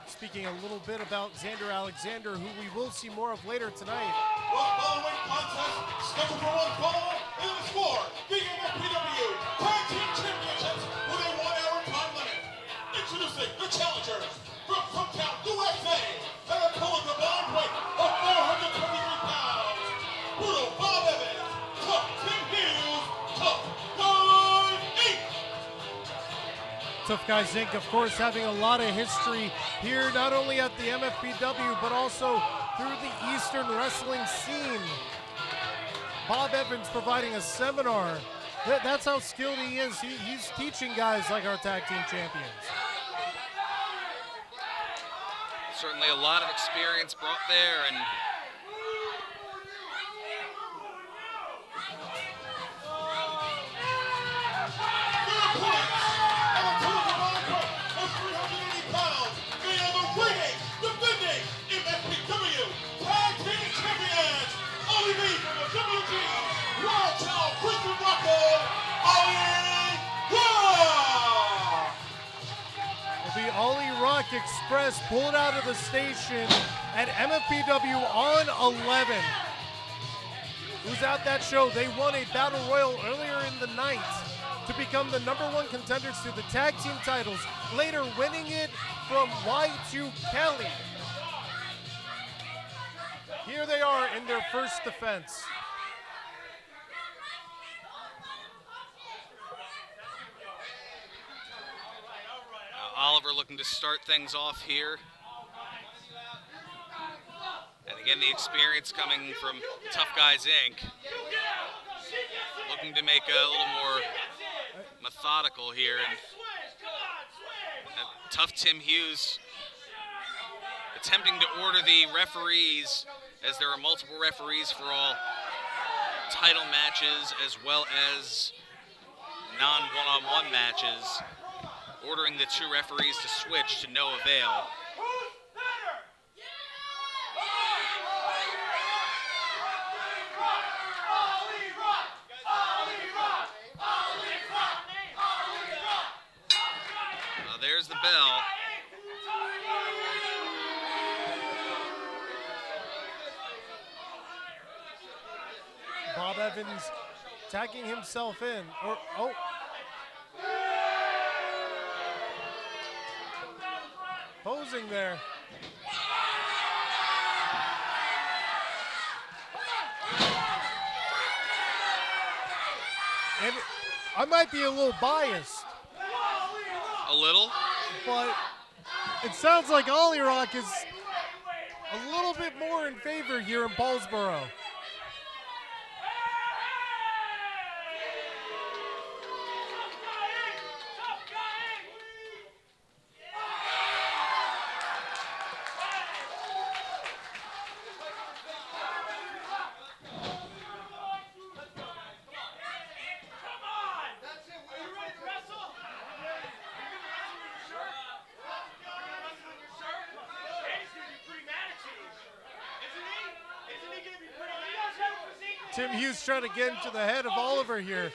C: Speaking a little bit about Xander Alexander, who we will see more of later tonight.
B: Middleweight contest scheduled for one fall. It is for the MFPW Tag Team Championships with a 1 hour time limit. Introducing the challengers from SoCal, USA, that are pulling the combined weight of 423 pounds. Brutal Bob Evans, Tough Tim Hughes, Tough Guy Inc.
C: Tough Guys Inc., of course, having a lot of history here, not only at the MFPW, but also through the Eastern wrestling scene. Bob Evans providing a seminar. That's how skilled he is. He's teaching guys like our tag team champions.
A: Certainly a lot of experience brought there, and
C: The Ollie Rock Express pulled out of the station at MFPW on 11. Who's at that show? They won a battle royal earlier in the night to become the #1 contenders to the tag team titles, later winning it from Y2 Kelly. Here they are in their first defense.
A: Oliver looking to start things off here. And again, the experience coming from Tough Guys Inc. Looking to make a little more methodical here. And Tough Tim Hughes attempting to order the referees, as there are multiple referees for all title matches as well as non-one-on-one matches, ordering the two referees to switch to no avail. There's the bell.
C: Bob Evans tagging himself in. Posing there. And I might be a little biased.
A: A little?
C: But it sounds like Ollie Rock is a little bit more in favor here in Paulsboro. Tim Hughes trying to get into the head of Oliver here.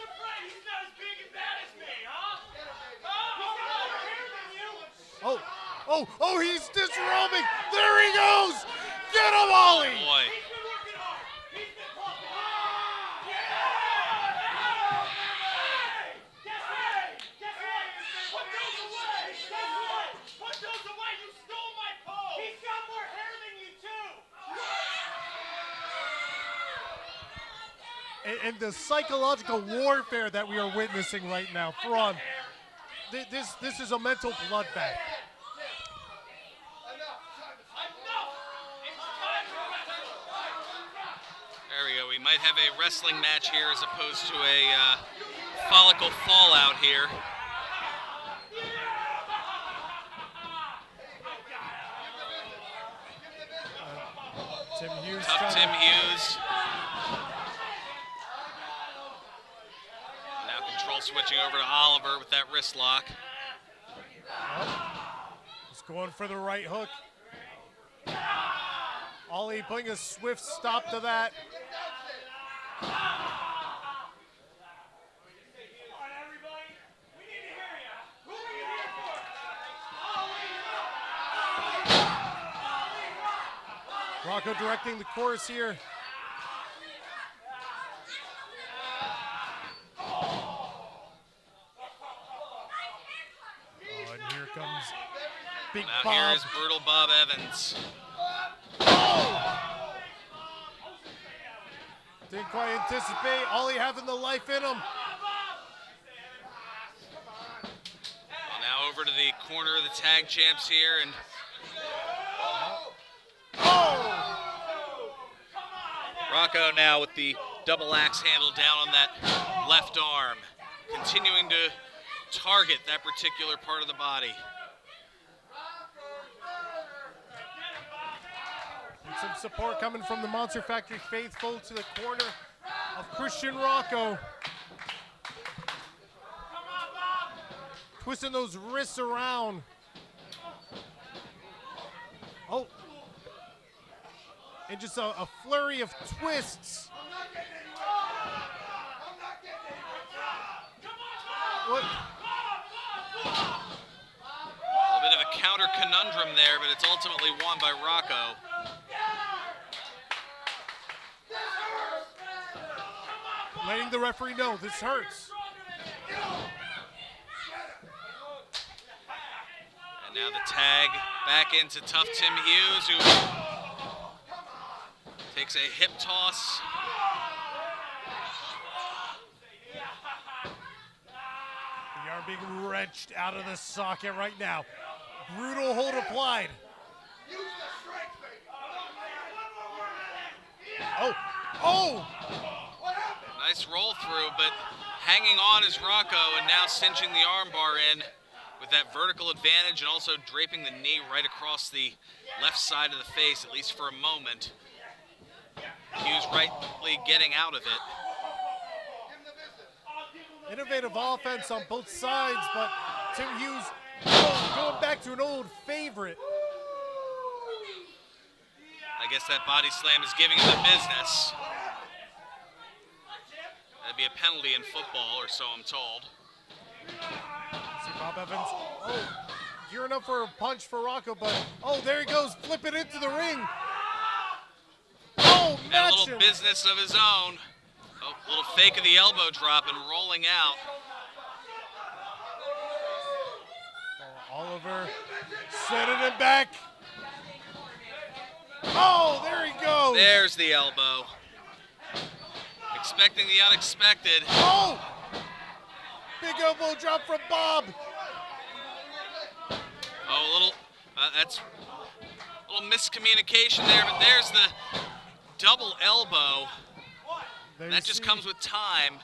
C: Oh, he's disrobing. There he goes. Get him, Ollie.
A: Oh, boy.
C: And the psychological warfare that we are witnessing right now from this is a mental bloodbath.
A: There we go. We might have a wrestling match here as opposed to a follicle fallout here.
C: Tim Hughes.
A: Tough Tim Hughes. Switching over to Oliver with that wrist lock.
C: He's going for the right hook. Ollie putting a swift stop to that. Rocco directing the course here. Comes Big
A: now
C: Bob.
A: Here is brutal Bob Evans.
C: Oh! Didn't quite anticipate Ollie having the life in him.
A: Well, now over to the corner of the tag champs here, and Rocco now with the double axe handle down on that left arm, continuing to target that particular part of the body.
C: And some support coming from the Monster Factory faithful to the corner of Christian Rocco. Twisting those wrists around. Oh. And just a flurry of twists. What?
A: A bit of a counter conundrum there, but it's ultimately won by Rocco.
C: Letting the referee know this hurts.
A: And now the tag back into Tough Tim Hughes, who takes a hip toss.
C: The arm being wrenched out of the socket right now. Brutal hold applied. Oh!
A: Nice roll through, but hanging on is Rocco, and now cinching the armbar in with that vertical advantage and also draping the knee right across the left side of the face, at least for a moment. Hughes rightly getting out of it.
C: Innovative offense on both sides, but Tim Hughes going back to an old favorite.
A: I guess that body slam is giving him the business. That'd be a penalty in football, or so I'm told.
C: See Bob Evans, gearing up for a punch for Rocco, but there he goes, flipping into the ring.
A: And a
C: Match
A: little
C: him.
A: business of his own. A little fake of the elbow drop and rolling out.
C: Oliver setting it back. Oh, there he goes.
A: There's the elbow. Expecting the unexpected.
C: Oh! Big elbow drop from Bob.
A: That's a little miscommunication there, but there's the double elbow. That just comes with time.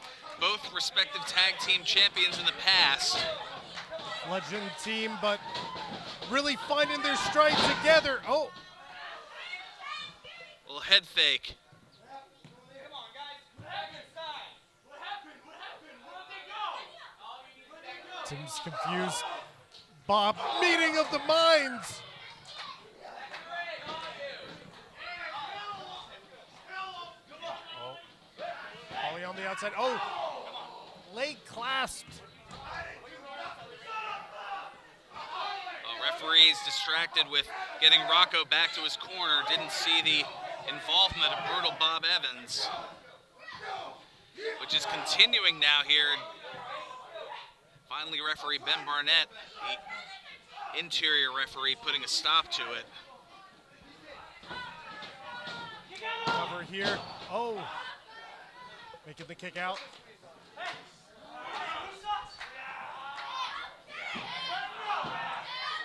A: Both respective tag team champions in the past.
C: Legend team, but really finding their stride together. Oh.
A: Little head fake.
C: Tim's confused. Bob, meeting of the minds. Ollie on the outside. Oh, leg clasped.
A: Referee's distracted with getting Rocco back to his corner. Didn't see the involvement of brutal Bob Evans, which is continuing now here. Finally, referee Ben Barnett, the interior referee, putting a stop to it.
C: Cover here. Oh, making the kick out.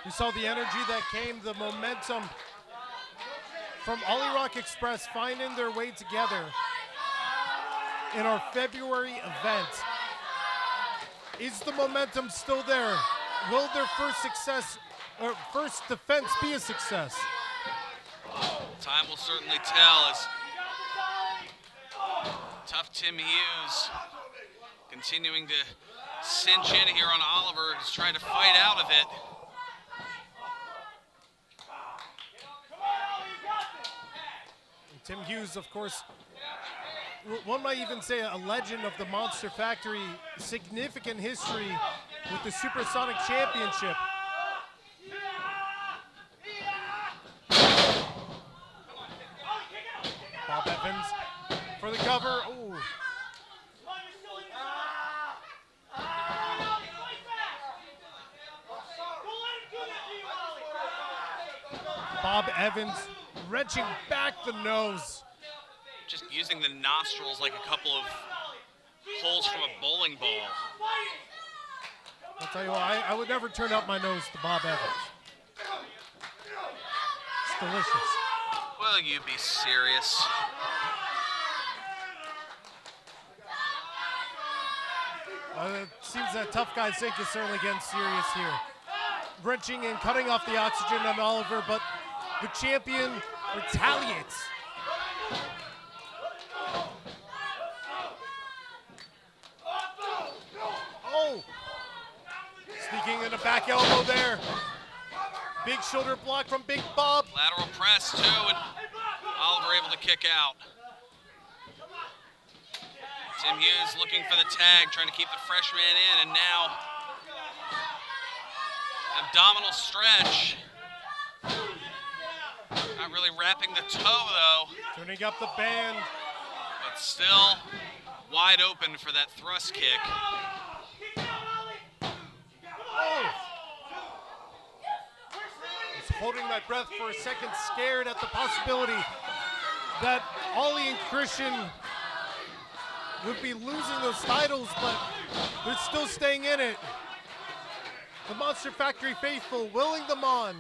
C: We saw the energy that came, the momentum from Ollie Rock Express finding their way together in our February event. Is the momentum still there? Will their first defense be a success?
A: Time will certainly tell as tough Tim Hughes continuing to cinch in here on Oliver, who's trying to fight out of it.
C: Tim Hughes, of course, one might even say a legend of the Monster Factory, significant history with the Supersonic Championship. Bob Evans for the cover. Ooh. Bob Evans wrenching back the nose.
A: Just using the nostrils like a couple of holes from a bowling ball.
C: I'll tell you what, I would never turn up my nose to Bob Evans. It's delicious.
A: Will you be serious?
C: It seems that tough guy Zink is certainly getting serious here. Wrenching and cutting off the oxygen on Oliver, but the champion retaliates. Oh! Sneaking in a back elbow there. Big shoulder block from Big Bob.
A: Lateral press too, and Oliver able to kick out. Tim Hughes looking for the tag, trying to keep the freshman in, and now abdominal stretch. Not really wrapping the toe though.
C: Turning up the band.
A: But still wide open for that thrust kick.
C: Oh! He's holding my breath for a second, scared at the possibility that Ollie and Christian would be losing those titles, but they're still staying in it. The Monster Factory faithful willing them on.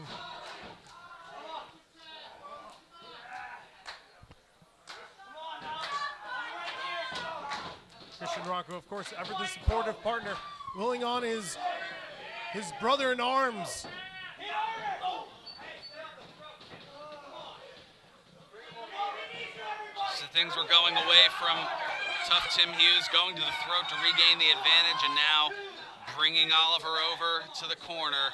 C: Christian Rocco, of course, ever the supportive partner, willing on his brother in arms.
A: Just things were going away from tough Tim Hughes, going to the throat to regain the advantage, and now bringing Oliver over to the corner.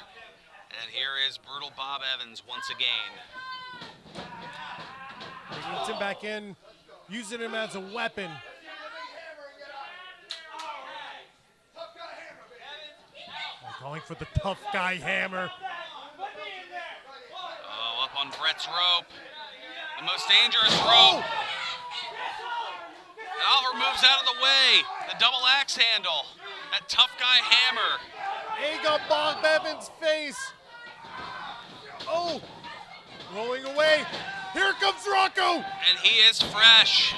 A: And here is Brutal Bob Evans once again.
C: Bringing Tim back in, using him as a weapon. Calling for the tough guy hammer.
A: Oh, up on Brett's rope. The most dangerous rope. Oliver moves out of the way. The double axe handle. That tough guy hammer.
C: He got Bob Evans' face. Oh, rolling away. Here comes Rocco.
A: And he is fresh.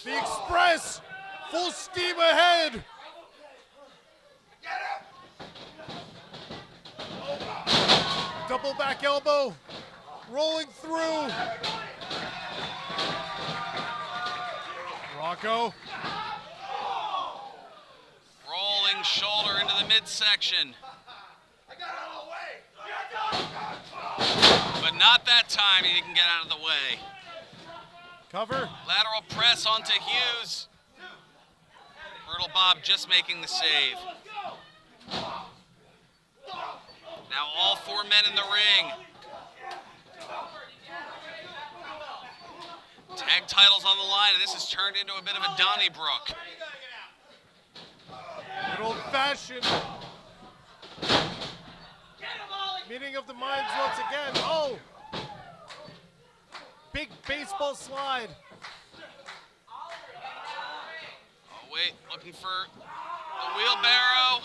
C: The Express, full steam ahead. Double back elbow, rolling through. Rocco.
A: Rolling shoulder into the midsection. But not that time, he didn't get out of the way.
C: Cover.
A: Lateral press onto Hughes. Brutal Bob just making the save. Now all four men in the ring. Tag titles on the line, and this has turned into a bit of a Donnybrook.
C: Good old-fashioned meeting of the minds once again. Oh! Big baseball slide.
A: Oh, wait, looking for the wheelbarrow.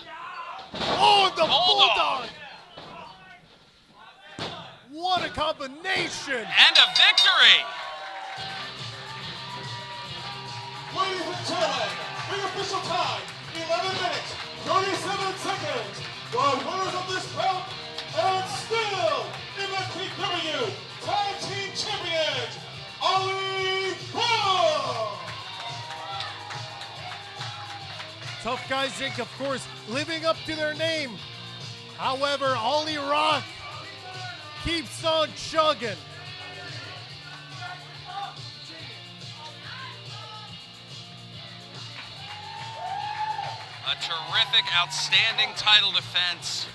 C: Oh, the
A: Bulldog.
C: Bulldog! What a combination!
A: And a victory!
B: Ladies and gentlemen, the official time, 11 minutes, 37 seconds. The winners of this bout, and still MFPW Tag Team Champions, Ali Bob!
C: Tough Guys Inc., of course, living up to their name. However, Ollie Rock keeps on chugging.
A: A terrific, outstanding title defense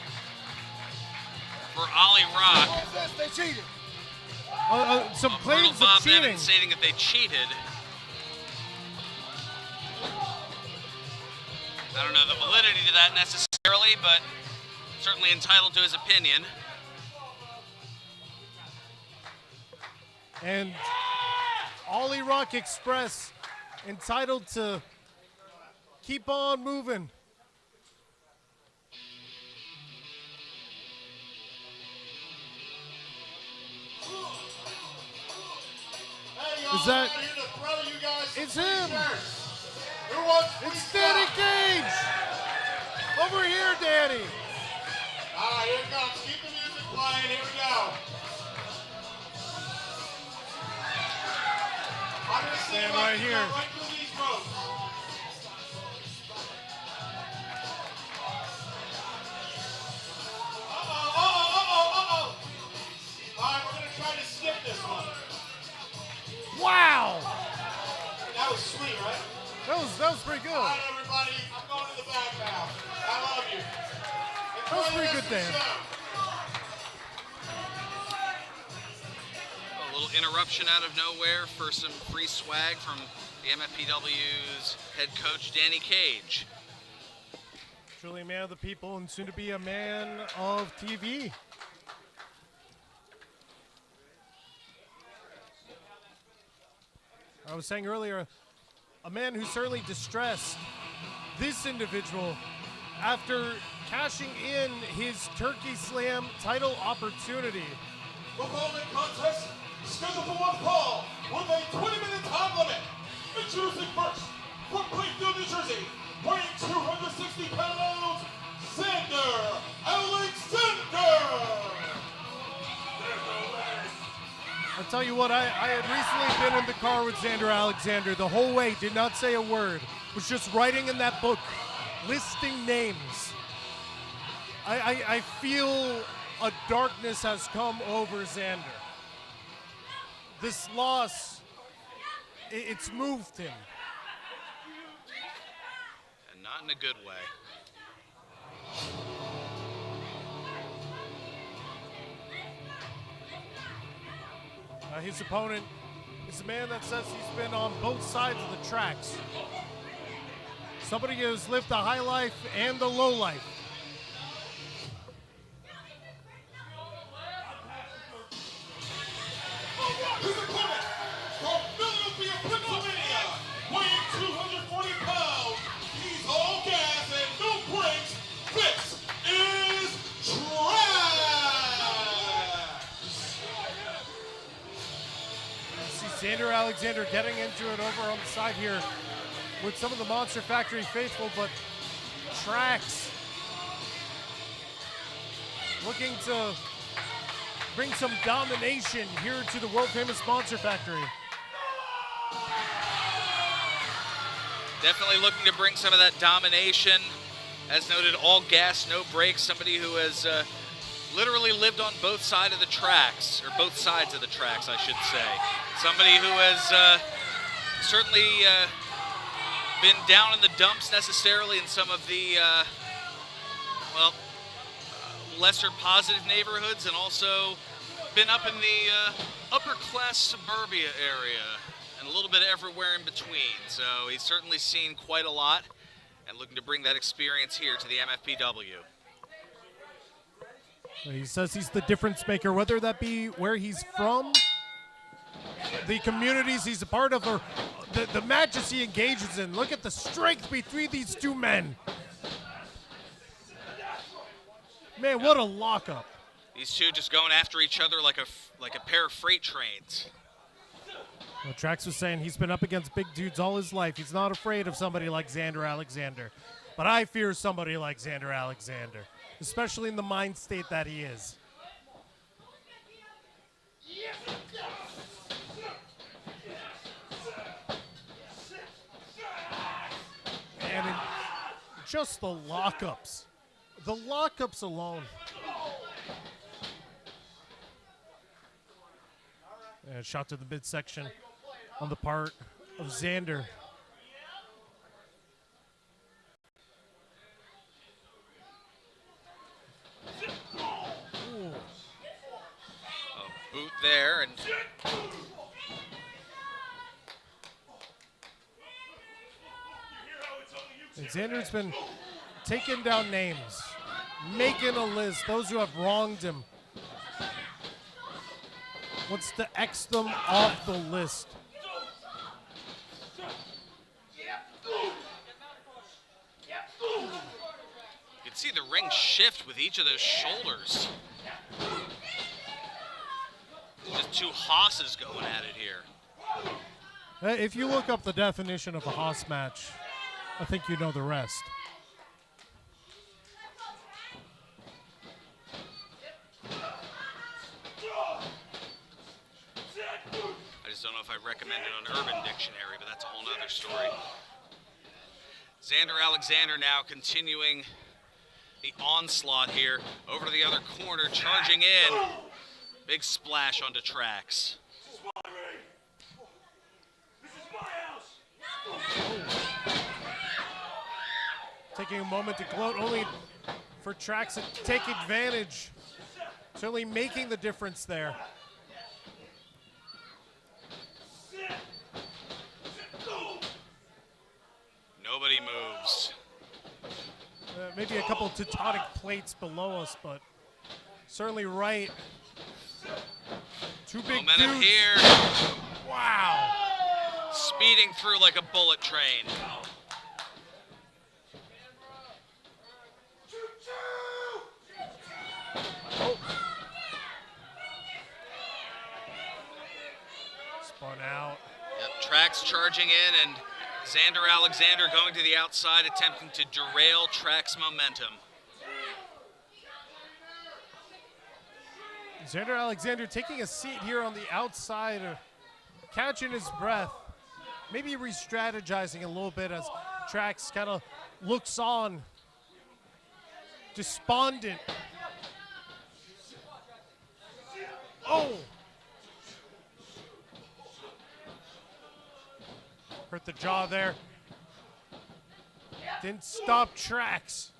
A: for Ollie Rock.
E: They cheated.
C: Some
A: Brutal
C: claims
A: Bob
C: of cheating.
A: Evans stating that they cheated. I don't know the validity to that necessarily, but certainly entitled to his opinion.
C: And Ollie Rock Express entitled to keep on moving. Is that? It's him. It's Danny Cage. Over here, Danny.
B: All right, here it comes. Keep the music playing. Here we go. I'm going to
C: Stand right here.
B: Right through these ropes. Uh-oh. All right, we're going to try to skip this one.
C: Wow.
B: That was sweet, right?
C: That was pretty good.
B: All right, everybody. I'm going to the back now. I love you.
C: That was pretty good, Dan.
A: A little interruption out of nowhere for some free swag from the MFPW's head coach, Danny Cage.
C: Truly a man of the people and soon to be a man of TV. I was saying earlier, a man who certainly distressed this individual after cashing in his Turkey Slam title opportunity.
B: The following contest scheduled for one fall with a 20-minute time limit. Introducing first, from Plainfield, New Jersey, weighing 260 pounds, Xander Alexander.
C: I'll tell you what, I had recently been in the car with Xander Alexander the whole way, did not say a word, was just writing in that book, listing names. I feel a darkness has come over Xander. This loss it's moved him.
A: And not in a good way.
C: His opponent is a man that says he's been on both sides of the tracks. Somebody who has lived the high life and the low life.
B: His opponent from Philadelphia, Pennsylvania, weighing 240 pounds. He's all gas and no brakes. This is
C: See Xander Alexander getting into it over on the side here with some of the Monster Factory faithful, but Trax looking to bring some domination here to the world famous Monster Factory.
A: Definitely looking to bring some of that domination. As noted, all gas, no brakes. Somebody who has literally lived on both sides of the tracks, or both sides of the tracks, I should say. Somebody who has certainly been down in the dumps necessarily in some of the, lesser positive neighborhoods, and also been up in the upper class suburbia area and a little bit everywhere in between. So he's certainly seen quite a lot and looking to bring that experience here to the MFPW.
C: He says he's the difference maker, whether that be where he's from, the communities he's a part of, or the matches he engages in. Look at the strength between these two men. Man, what a lockup.
A: These two just going after each other like a pair of freight trains.
C: Well, Trax was saying he's been up against big dudes all his life. He's not afraid of somebody like Xander Alexander. But I fear somebody like Xander Alexander, especially in the mind state that he is. And in just the lockups. The lockups alone. And shot to the midsection on the part of Xander.
A: A boot there, and
C: Xander's been taking down names, making a list, those who have wronged him. Wants to X them off the list.
A: you can see the ring shift with each of those shoulders. Just two hosses going at it here.
C: If you look up the definition of a Haas match, I think you know the rest.
A: I just don't know if I recommend it on Urban Dictionary, but that's a whole nother story. Xander Alexander now continuing the onslaught here. Over to the other corner, charging in. Big splash onto Trax.
C: Taking a moment to gloat, only for Trax to take advantage. Certainly making the difference there.
A: Nobody moves.
C: Maybe a couple tectonic plates below us, but certainly right. Two big
A: Momentum
C: dudes.
A: here.
C: Wow.
A: Speeding through like a bullet train.
C: Spun out.
A: Yep, Trax charging in, and Xander Alexander going to the outside, attempting to derail Trax momentum.
C: Xander Alexander taking a seat here on the outside, catching his breath, maybe re-strategizing a little bit as Trax kind of looks on, despondent. Oh! Hurt the jaw there. Didn't stop Trax.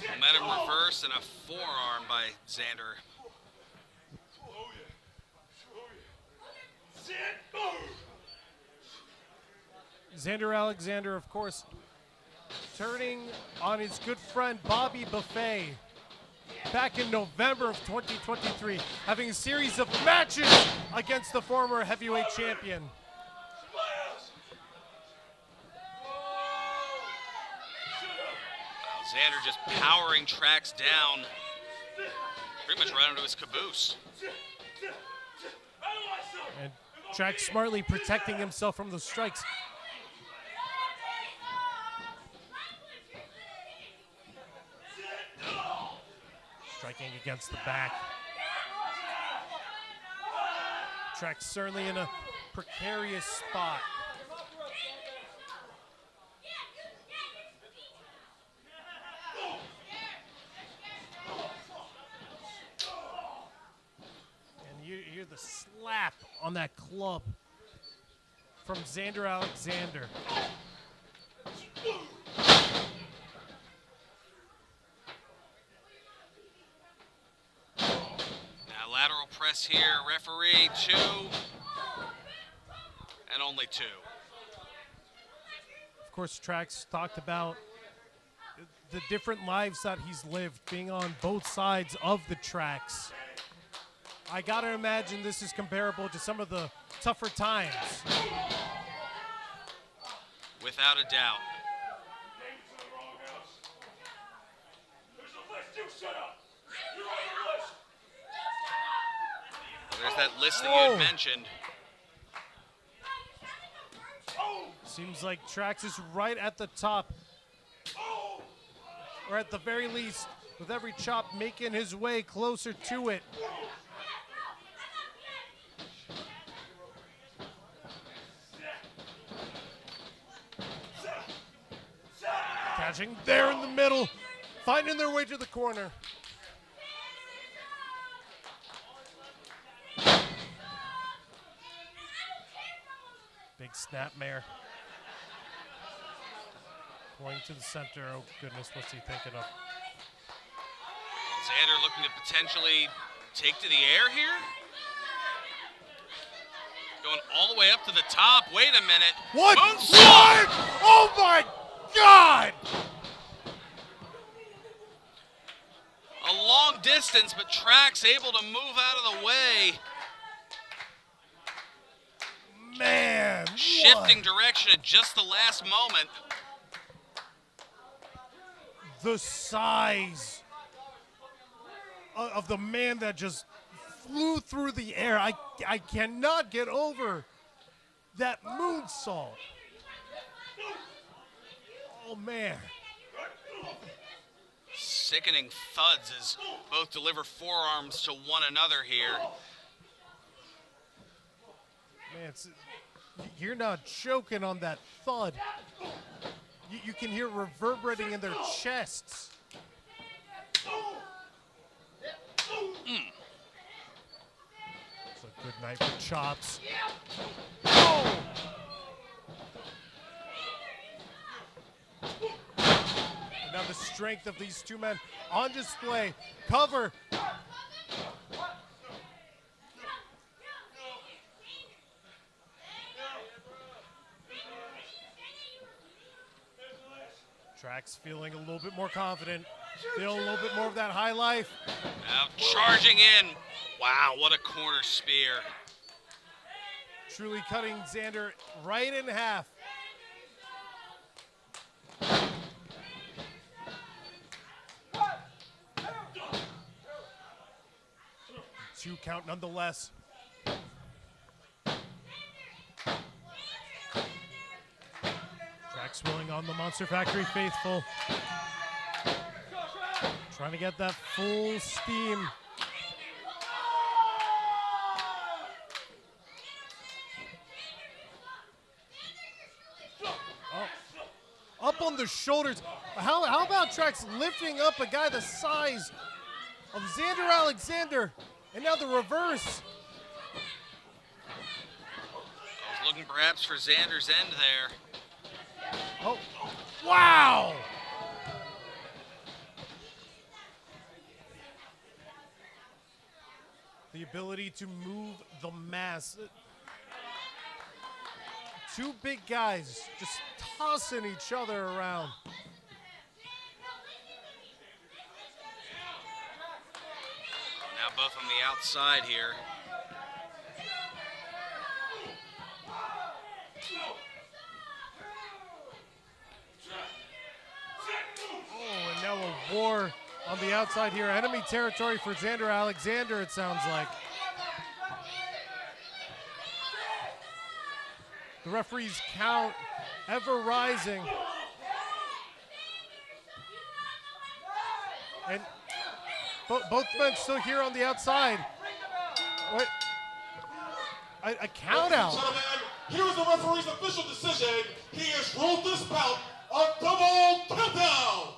A: Momentum reverse and a forearm by Xander.
C: Xander Alexander, of course, turning on his good friend Bobby Buffet back in November of 2023, having a series of matches against the former heavyweight champion.
A: Xander just powering Trax down, pretty much right into his caboose.
C: And Trax smartly protecting himself from the strikes. Striking against the back. Trax certainly in a precarious spot. And you hear the slap on that club from Xander Alexander.
A: Lateral press here, referee 2, and only 2.
C: Of course, Trax talked about the different lives that he's lived, being on both sides of the tracks. I gotta imagine this is comparable to some of the tougher times.
A: Without a doubt. There's that list that you had mentioned.
C: Seems like Trax is right at the top. Or at the very least, with every chop making his way closer to it. Catching there in the middle, finding their way to the corner. Big snapmare. Going to the center. Oh, goodness, what's he thinking of?
A: Xander looking to potentially take to the air here. Going all the way up to the top. Wait a minute.
C: What?
A: Moonsault!
C: What? Oh, my God!
A: A long distance, but Trax able to move out of the way.
C: Man,
A: Shifting direction at just the last moment.
C: The size of the man that just flew through the air. I cannot get over that moonsault. Oh, man.
A: Sickening thuds as both deliver forearms to one another here.
C: Man, you're not joking on that thud. You can hear it reverberating in their chests. It's a good night for chops. Oh! And now the strength of these two men on display. Cover. Trax feeling a little bit more confident, feeling a little bit more of that high life.
A: Now charging in. Wow, what a corner spear.
C: Truly cutting Xander right in half. 2 count nonetheless. Trax willing on the Monster Factory faithful. Trying to get that full steam. Oh. Up on the shoulders. How about Trax lifting up a guy the size of Xander Alexander? And now the reverse.
A: Looking perhaps for Xander's end there.
C: Oh, wow! The ability to move the mass. Two big guys just tossing each other around.
A: Now both on the outside here.
C: Oh, and now a war on the outside here. Enemy territory for Xander Alexander, it sounds like. The referee's count ever rising. And both men still here on the outside. What? A count out.
B: Gentlemen, here is the referee's official decision. He has ruled this bout a double countdown.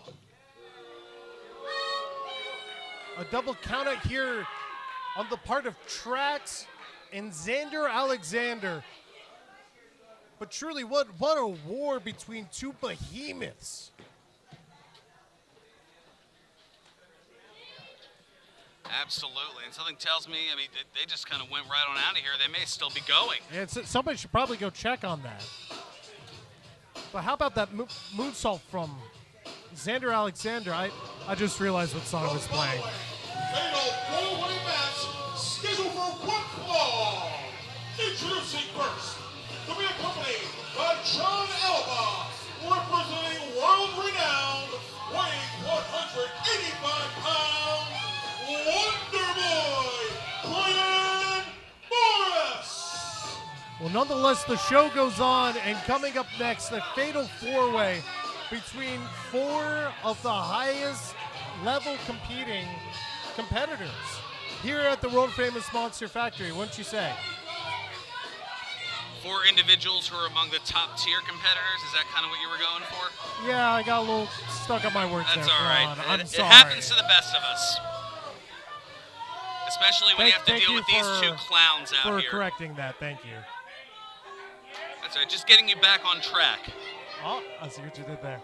C: A double count out here on the part of Trax and Xander Alexander. But truly, what a war between two behemoths.
A: Absolutely, and something tells me, I mean, they just kind of went right on out of here. They may still be going.
C: And somebody should probably go check on that. But how about that moonsault from Xander Alexander? I just realized what song was playing.
B: Fatal four-way match scheduled for one fall. Introducing first, to be accompanied by John Alba, representing world-renowned, weighing 185 pounds, Wonderboy, Brian Morris.
C: Well, nonetheless, the show goes on, and coming up next, a fatal four-way between four of the highest level competing competitors here at the world-famous Monster Factory, wouldn't you say?
A: Four individuals who are among the top tier competitors. Is that kind of what you were going for?
C: Yeah, I got a little stuck on my words
A: That's
C: there.
A: all right.
C: I'm
A: It
C: sorry.
A: happens to the best of us. Especially when you have to
C: Thank
A: deal
C: you
A: with these two clowns out
C: for
A: here.
C: correcting that. Thank you.
A: That's right. Just getting you back on track.
C: Oh, I see what you did there.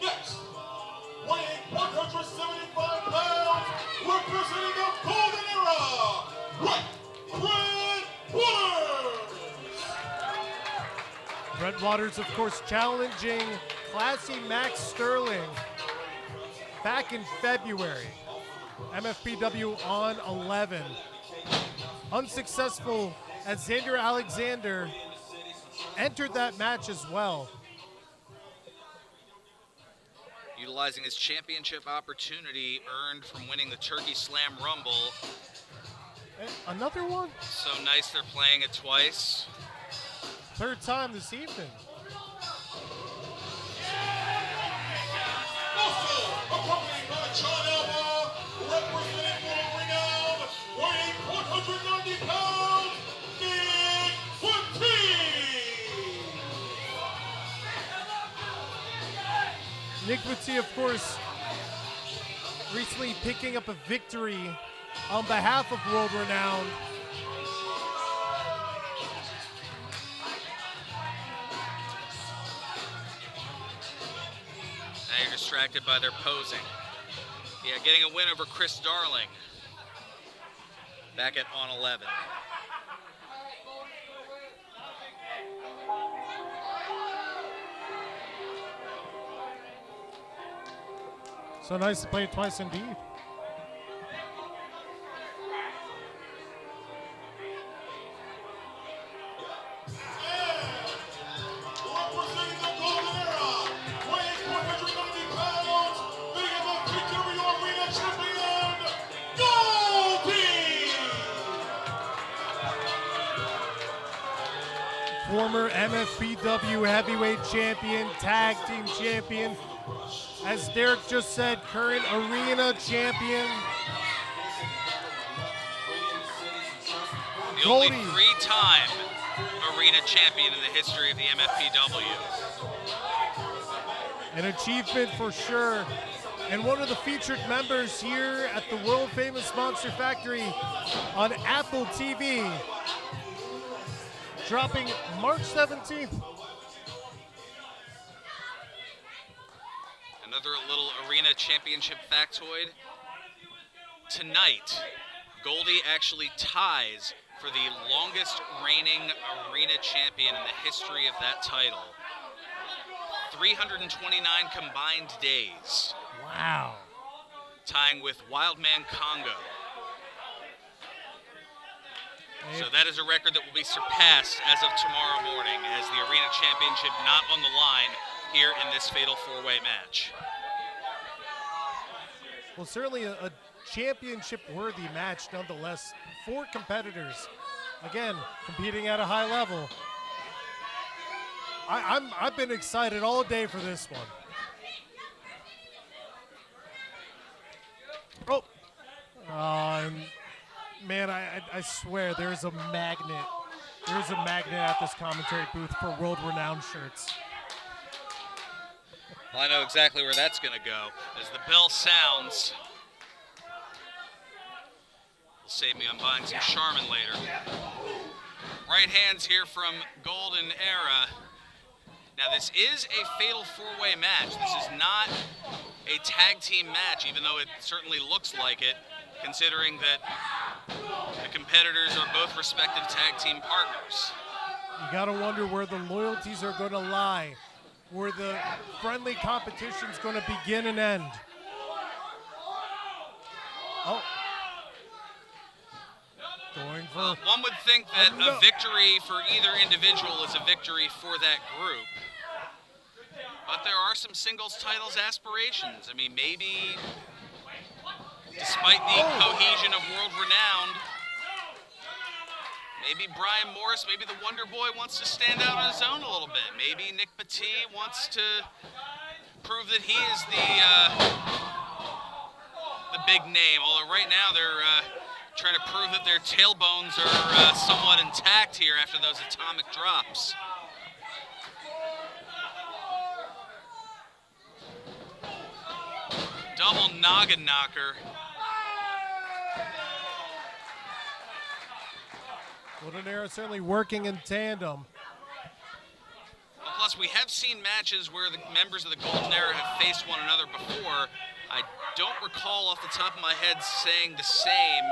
B: Next, weighing 175 pounds, representing the Golden Era, Red Waters.
C: Red Waters, of course, challenging Classy Max Sterling back in February. MFPW on 11. Unsuccessful as Xander Alexander entered that match as well.
A: Utilizing his championship opportunity earned from winning the Turkey Slam Rumble.
C: Another one?
A: So nice they're playing it twice.
C: Third time this evening.
B: Also accompanied by John Alba, representing world-renowned, weighing 190 pounds, Nick Fatigue.
C: Nick Witty, of course, recently picking up a victory on behalf of World Renowned.
A: Now you're distracted by their posing. Yeah, getting a win over Chris Darling. Back at On 11.
C: So nice to play it twice indeed.
B: Representing the Golden Era, weighing 190 pounds, being the Victory Arena champion, Goldie!
C: Former MFPW heavyweight champion, tag team champion. As Derek just said, current arena champion.
A: The only
C: Goldie.
A: three-time arena champion in the history of the MFPW.
C: An achievement for sure. And one of the featured members here at the world famous Monster Factory on Apple TV, dropping March 17th.
A: Another little arena championship factoid. Tonight, Goldie actually ties for the longest reigning arena champion in the history of that title. 329 combined days.
C: Wow.
A: Tying with Wildman Congo. So that is a record that will be surpassed as of tomorrow morning, as the arena championship not on the line here in this fatal four-way match.
C: Well, certainly a championship-worthy match nonetheless. 4 competitors, again, competing at a high level. I've been excited all day for this one. Oh, man, I swear there's a magnet. There's a magnet at this commentary booth for world-renowned shirts.
A: Well, I know exactly where that's going to go. As the bell sounds, will save me on buying some Charmin later. Right hands here from Golden Era. Now, this is a fatal four-way match. This is not a tag team match, even though it certainly looks like it, considering that the competitors are both respective tag team partners.
C: You gotta wonder where the loyalties are gonna lie, where the friendly competition's gonna begin and end. Oh. Going for...
A: one would think that a victory for either individual is a victory for that group. But there are some singles titles aspirations. I mean, maybe, despite the cohesion of World Renowned, maybe Brian Morris, maybe the Wonder Boy wants to stand out on his own a little bit. Maybe Nick Petit wants to prove that he is the big name. Although right now they're trying to prove that their tailbones are somewhat intact here after those atomic drops. Double noggin knocker.
C: Golden Era certainly working in tandem.
A: Well, plus, we have seen matches where the members of the Golden Era have faced one another before. I don't recall off the top of my head saying the same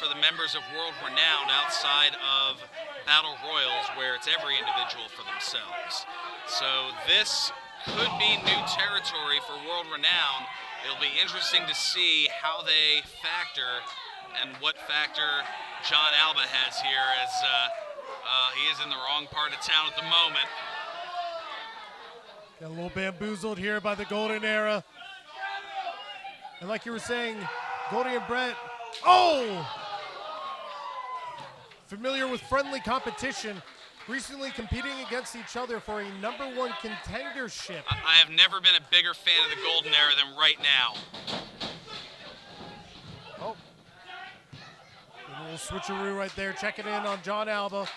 A: for the members of World Renowned outside of Battle Royals, where it's every individual for themselves. So this could be new territory for World Renowned. It'll be interesting to see how they factor and what factor John Alba has here, as he is in the wrong part of town at the moment.
C: Got a little bamboozled here by the Golden Era. And like you were saying, Goldie and Brett, familiar with friendly competition, recently competing against each other for a #1 contendership.
A: I have never been a bigger fan of the Golden Era than right now.
C: Oh, a little switcheroo right there, checking in on John Alba.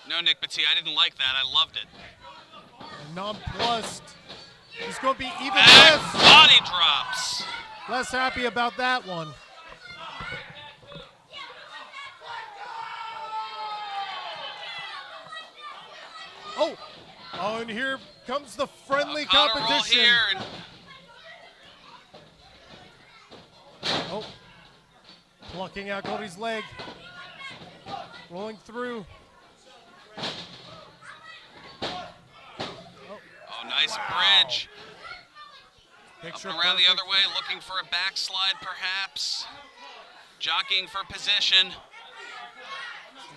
A: No, Nick Petit, I didn't like that. I loved it.
C: And nonplussed. He's going to be even
A: And
C: less.
A: body drops.
C: Less happy about that one. Oh, and here comes the friendly
A: Collar roll
C: competition.
A: here and
C: Oh, plucking out Goldie's leg. Rolling through.
A: oh, nice bridge.
C: Picture
A: Up and around the
C: perfect.
A: other way, looking for a backslide perhaps. Jockeying for position.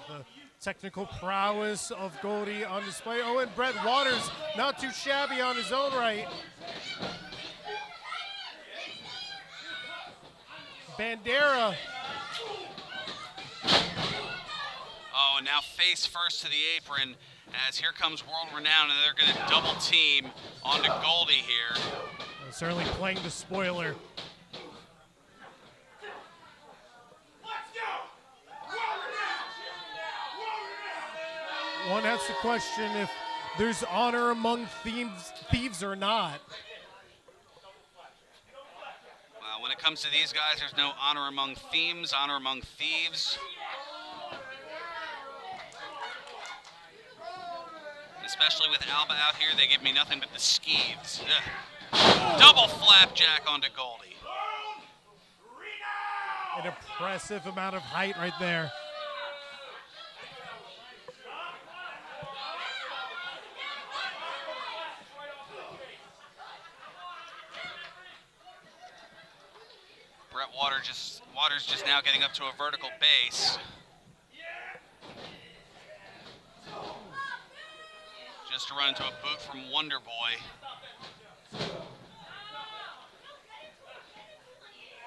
C: The technical prowess of Goldie on display. Oh, and Brett Waters, not too shabby on his own right. Bandera.
A: Oh, and now face first to the apron, as here comes World Renowned, and they're going to double team onto Goldie here.
C: Certainly playing the spoiler. One has to question if there's honor among thieves or not.
A: Well, when it comes to these guys, there's no honor among thieves, honor among thieves. Especially with Alba out here, they give me nothing but the skeeves. Ugh. Double flapjack onto Goldie.
C: An impressive amount of height right there.
A: Brett Waters just now getting up to a vertical base. Just to run into a boot from Wonder Boy.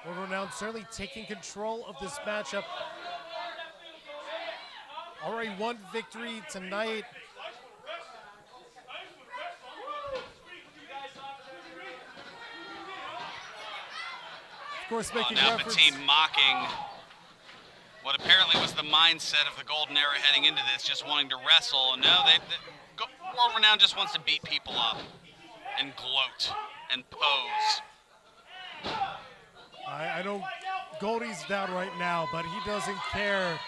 C: World Renowned certainly taking control of this matchup. Already one victory tonight. Of course, making
A: now
C: reference.
A: Petit mocking what apparently was the mindset of the Golden Era heading into this, just wanting to wrestle. No, World Renowned just wants to beat people up and gloat and pose.
C: I know Goldie's down right now, but he doesn't care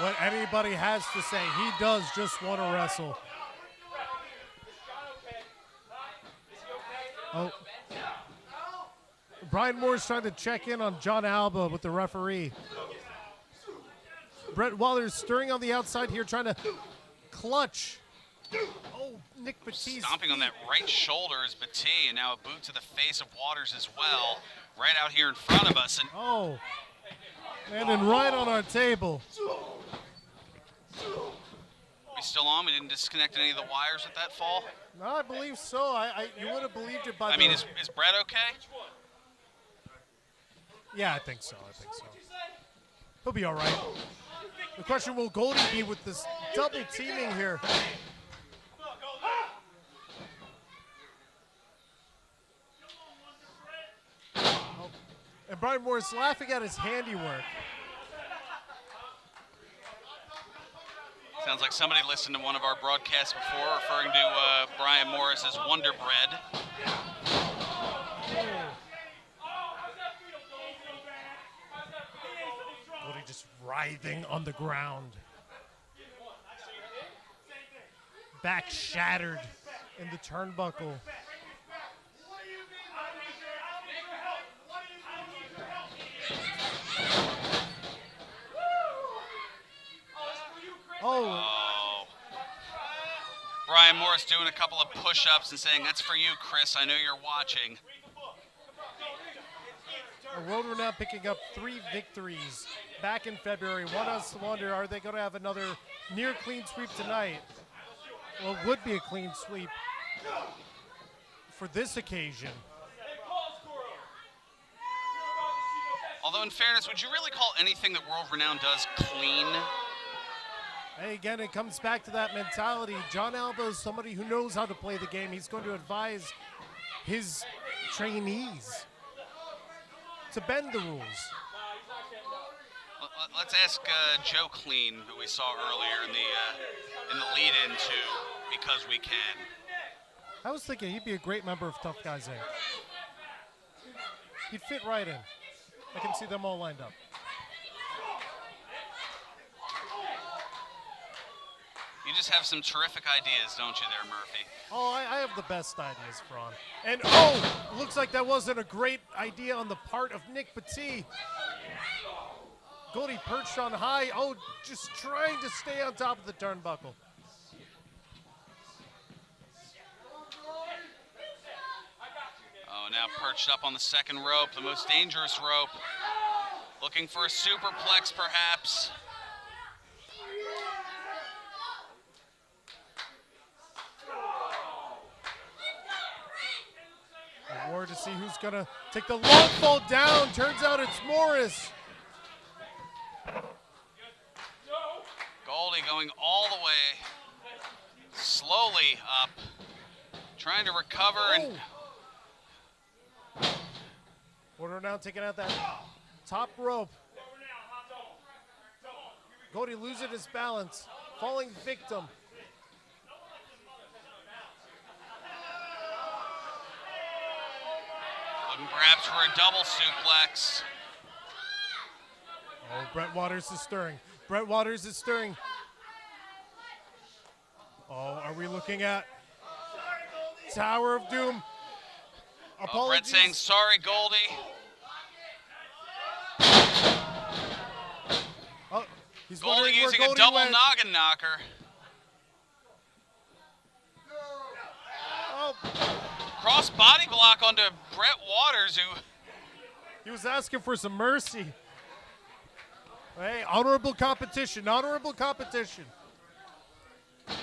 C: what anybody has to say. He does just want to wrestle. Oh. Brian Moore's trying to check in on John Alba with the referee. Brett Waters stirring on the outside here, trying to clutch. Oh, Nick Petit's
A: stomping on that right shoulder is Petit, and now a boot to the face of Waters as well, right out here in front of us. And
C: oh, landing right on our table.
A: We still on? We didn't disconnect any of the wires with that fall?
C: No, I believe so. You would have believed it by
A: I mean, is Brett okay?
C: Yeah, I think so. He'll be all right. The question, will Goldie be with this double teaming here? Oh. And Brian Morris laughing at his handiwork.
A: Sounds like somebody listened to one of our broadcasts before, referring to Brian Morris as Wonder Bread.
C: Goldie just writhing on the ground. Back shattered in the turnbuckle.
A: Oh. Brian Morris doing a couple of push-ups and saying, "That's for you, Chris. I know you're watching."
C: World Renowned picking up 3 victories back in February. One has to wonder, are they going to have another near clean sweep tonight? Well, it would be a clean sweep for this occasion.
A: Although, in fairness, would you really call anything that World Renowned does clean?
C: Hey, again, it comes back to that mentality. John Alba is somebody who knows how to play the game. He's going to advise his trainees to bend the rules.
A: Let's ask Joe Clean, who we saw earlier in the lead-in to Because We Can.
C: I was thinking he'd be a great member of Tough Guys Inc. He'd fit right in. I can see them all lined up.
A: You just have some terrific ideas, don't you there, Murphy?
C: Oh, I have the best ideas, Fran. And, looks like that wasn't a great idea on the part of Nick Petit. Goldie perched on high. Oh, just trying to stay on top of the turnbuckle.
A: Oh, now perched up on the second rope, the most dangerous rope. Looking for a superplex, perhaps.
C: A war to see who's going to take the long fall down. Turns out it's Morris.
A: Goldie going all the way, slowly up, trying to recover and...
C: Order now taking out that top rope. Goldie losing his balance, falling victim
A: Looking perhaps for a double suplex.
C: Oh, Brett Waters is stirring. Brett Waters is stirring. Oh, are we looking at Tower of Doom?
A: Oh, Brett saying, sorry, Goldie.
C: Oh, he's
A: Goldie using a double noggin knocker.
C: Oh,
A: Cross body block onto Brett Waters, who...
C: he was asking for some mercy. Hey, honorable competition, honorable competition.
A: I'm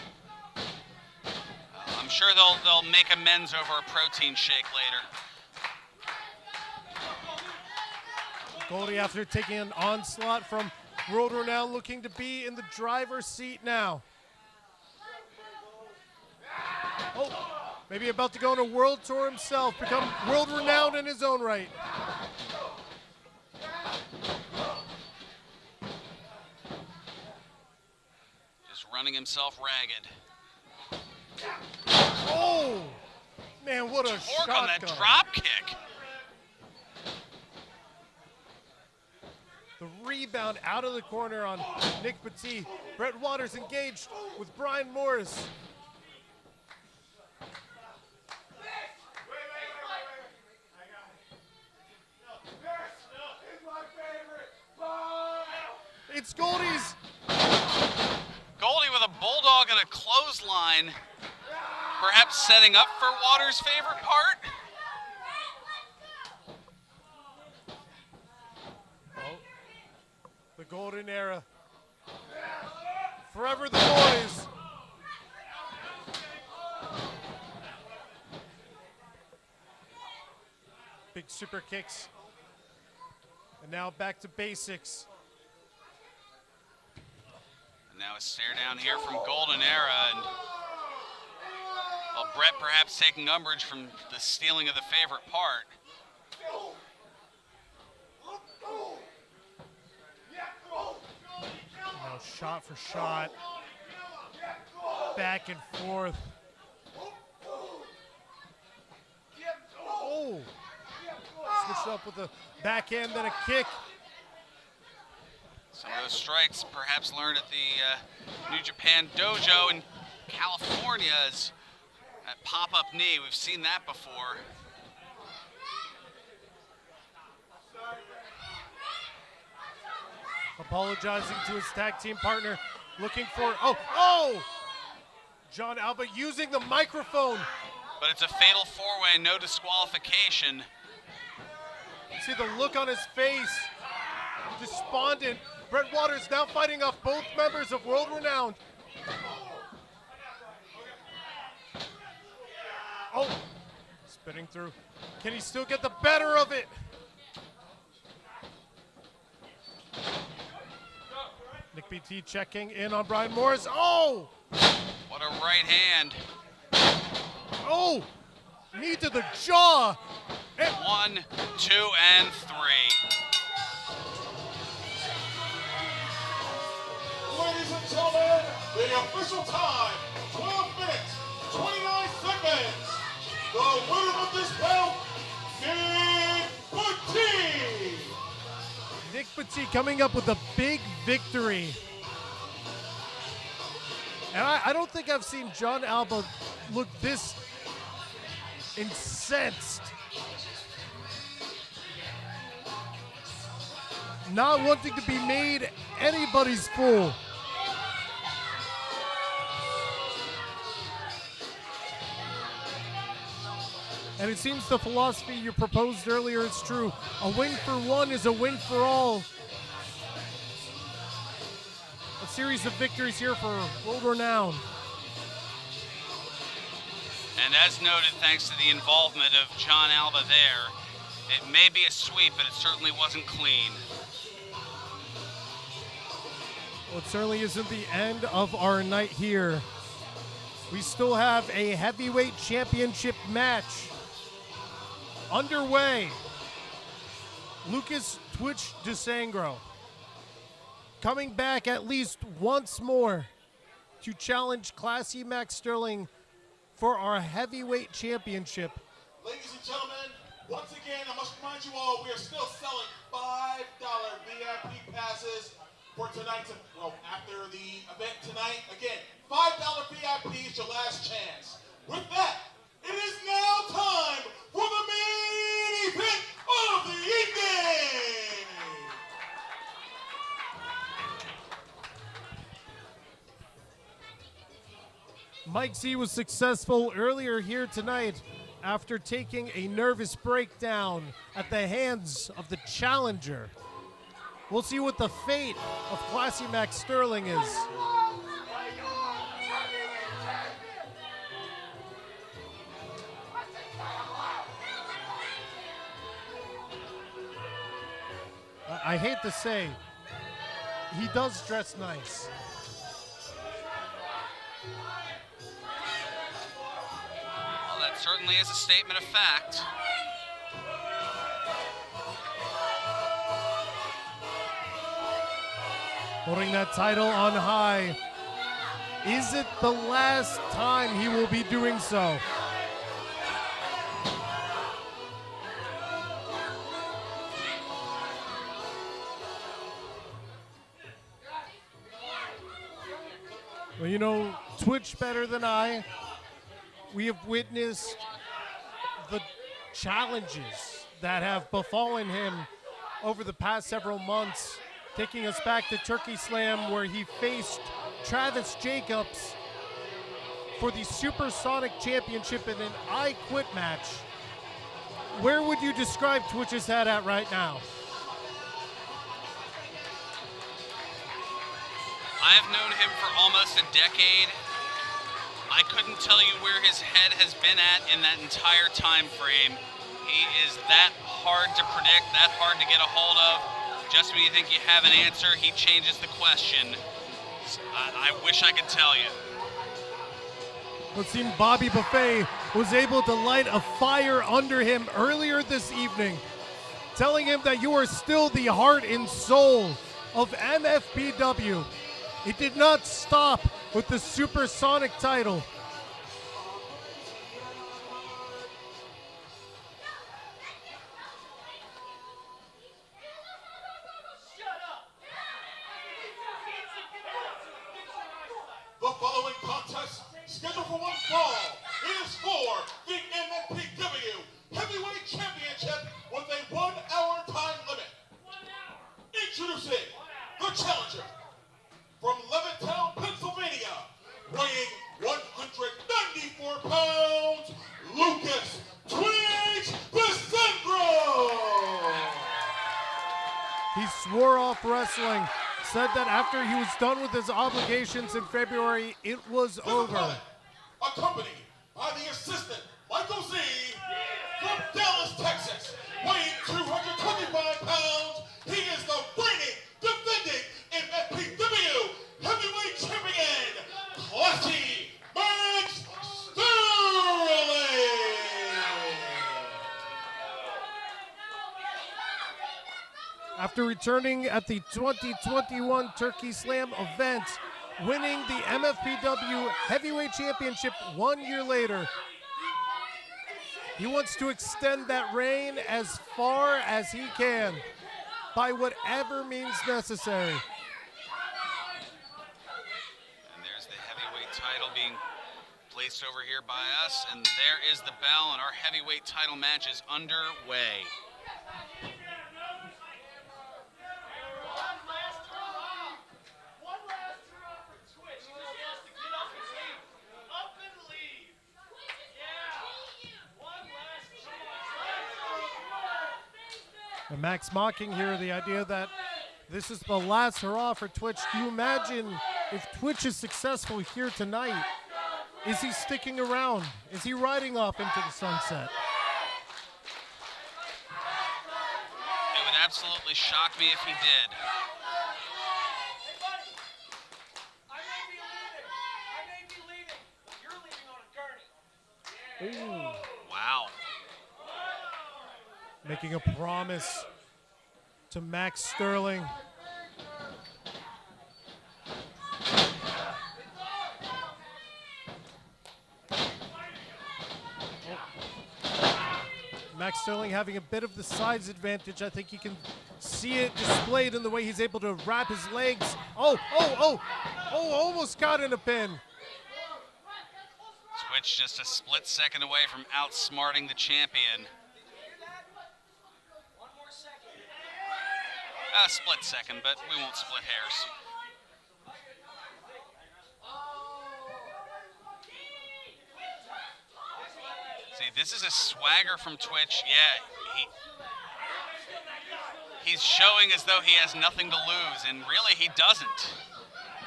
A: sure they'll make amends over a protein shake later.
C: Goldie, after taking an onslaught from World Renowned, looking to be in the driver's seat now. Oh, maybe about to go on a world tour himself, become world renowned in his own right.
A: Just running himself ragged.
C: Oh, man, what a
A: Torque
C: shotgun.
A: on that drop kick.
C: The rebound out of the corner on Nick Petit. Brett Waters engaged with Brian Morris. It's Goldie's.
A: Goldie with a bulldog and a clothesline. Perhaps setting up for Waters' favorite part.
C: Oh, the golden era. Forever the boys. Big super kicks. And now back to basics.
A: And now a stare down here from Golden Era, and well, Brett perhaps taking umbrage from the stealing of the favorite part.
C: Now shot for shot. Back and forth. Oh! Switched up with a backhand, then a kick.
A: Some of those strikes perhaps learned at the New Japan Dojo in California as that pop-up knee. We've seen that before.
C: Apologizing to his tag team partner, looking for, oh! John Alba using the microphone.
A: But it's a fatal four-way, no disqualification.
C: See the look on his face, despondent. Brett Waters now fighting off both members of World Renowned. Oh, spinning through. Can he still get the better of it? Nick BT checking in on Brian Morris. Oh!
A: What a right hand.
C: Oh! Knee to the jaw. And
A: 1, 2, and 3.
B: Ladies and gentlemen, the official time, 12 minutes, 29 seconds. The winner of this bout, Nick Petit.
C: Nick Petit coming up with a big victory. And I don't think I've seen John Alba look this incensed. Not wanting to be made anybody's fool. And it seems the philosophy you proposed earlier is true. A win for one is a win for all. A series of victories here for World Renowned.
A: And as noted, thanks to the involvement of John Alba there, it may be a sweep, but it certainly wasn't clean.
C: Well, it certainly isn't the end of our night here. We still have a heavyweight championship match underway. Lucas Twitch DeSangro coming back at least once more to challenge Classy Max Sterling for our heavyweight championship.
B: Ladies and gentlemen, Once again, I must remind you all, we are still selling $5 VIP passes for tonight's, well, after the event tonight. Again, $5 VIP is your last chance. With that, it is now time for the main event of the evening.
C: Mike Z was successful earlier here tonight after taking a nervous breakdown at the hands of the challenger. We'll see what the fate of Classy Max Sterling is. I hate to say, he does dress nice.
A: Well, that certainly is a statement of fact.
C: Holding that title on high. Is it the last time he will be doing so? Well, you know Twitch better than I. We have witnessed the challenges that have befallen him over the past several months, taking us back to Turkey Slam, where he faced Travis Jacobs for the Supersonic Championship in an I Quit match. Where would you describe Twitch's head at right now?
A: I have known him for almost a decade. I couldn't tell you where his head has been at in that entire time frame. He is that hard to predict, that hard to get a hold of. Just when you think you have an answer, he changes the question. I wish I could tell you.
C: It seemed Bobby Buffet was able to light a fire under him earlier this evening, telling him that you are still the heart and soul of MFPW. It did not stop with the Supersonic title.
B: The following contest, scheduled for one fall, is for the MFPW Heavyweight Championship with a 1 hour time limit. Introducing the challenger from Levittown, Pennsylvania, weighing 194 pounds, Lucas Twitch Vicendro.
C: He swore off wrestling, said that after he was done with his obligations in February, it was over.
B: Accompanied by the assistant, Michael Z, from Dallas, Texas, weighing 225 pounds. He is the reigning, defending MFPW Heavyweight Champion, Classy Max Sterling.
C: After returning at the 2021 Turkey Slam event, winning the MFPW Heavyweight Championship 1 year later, he wants to extend that reign as far as he can by whatever means necessary.
A: And there's the heavyweight title being placed over here by us, and there is the bell, and our heavyweight title match is underway.
C: And Max mocking here the idea that this is the last hurrah for Twitch. Do you imagine if Twitch is successful here tonight? Is he sticking around? Is he riding off into the sunset?
A: It would absolutely shock me if he did.
C: Ooh.
A: Wow.
C: Making a promise to Max Sterling. Max Sterling having a bit of the size advantage. I think you can see it displayed in the way he's able to wrap his legs. Oh, almost got in a pin.
A: Twitch just a split second away from outsmarting the champion. A split second, but we won't split hairs. See, this is a swagger from Twitch. Yeah, he's showing as though he has nothing to lose, and really he doesn't.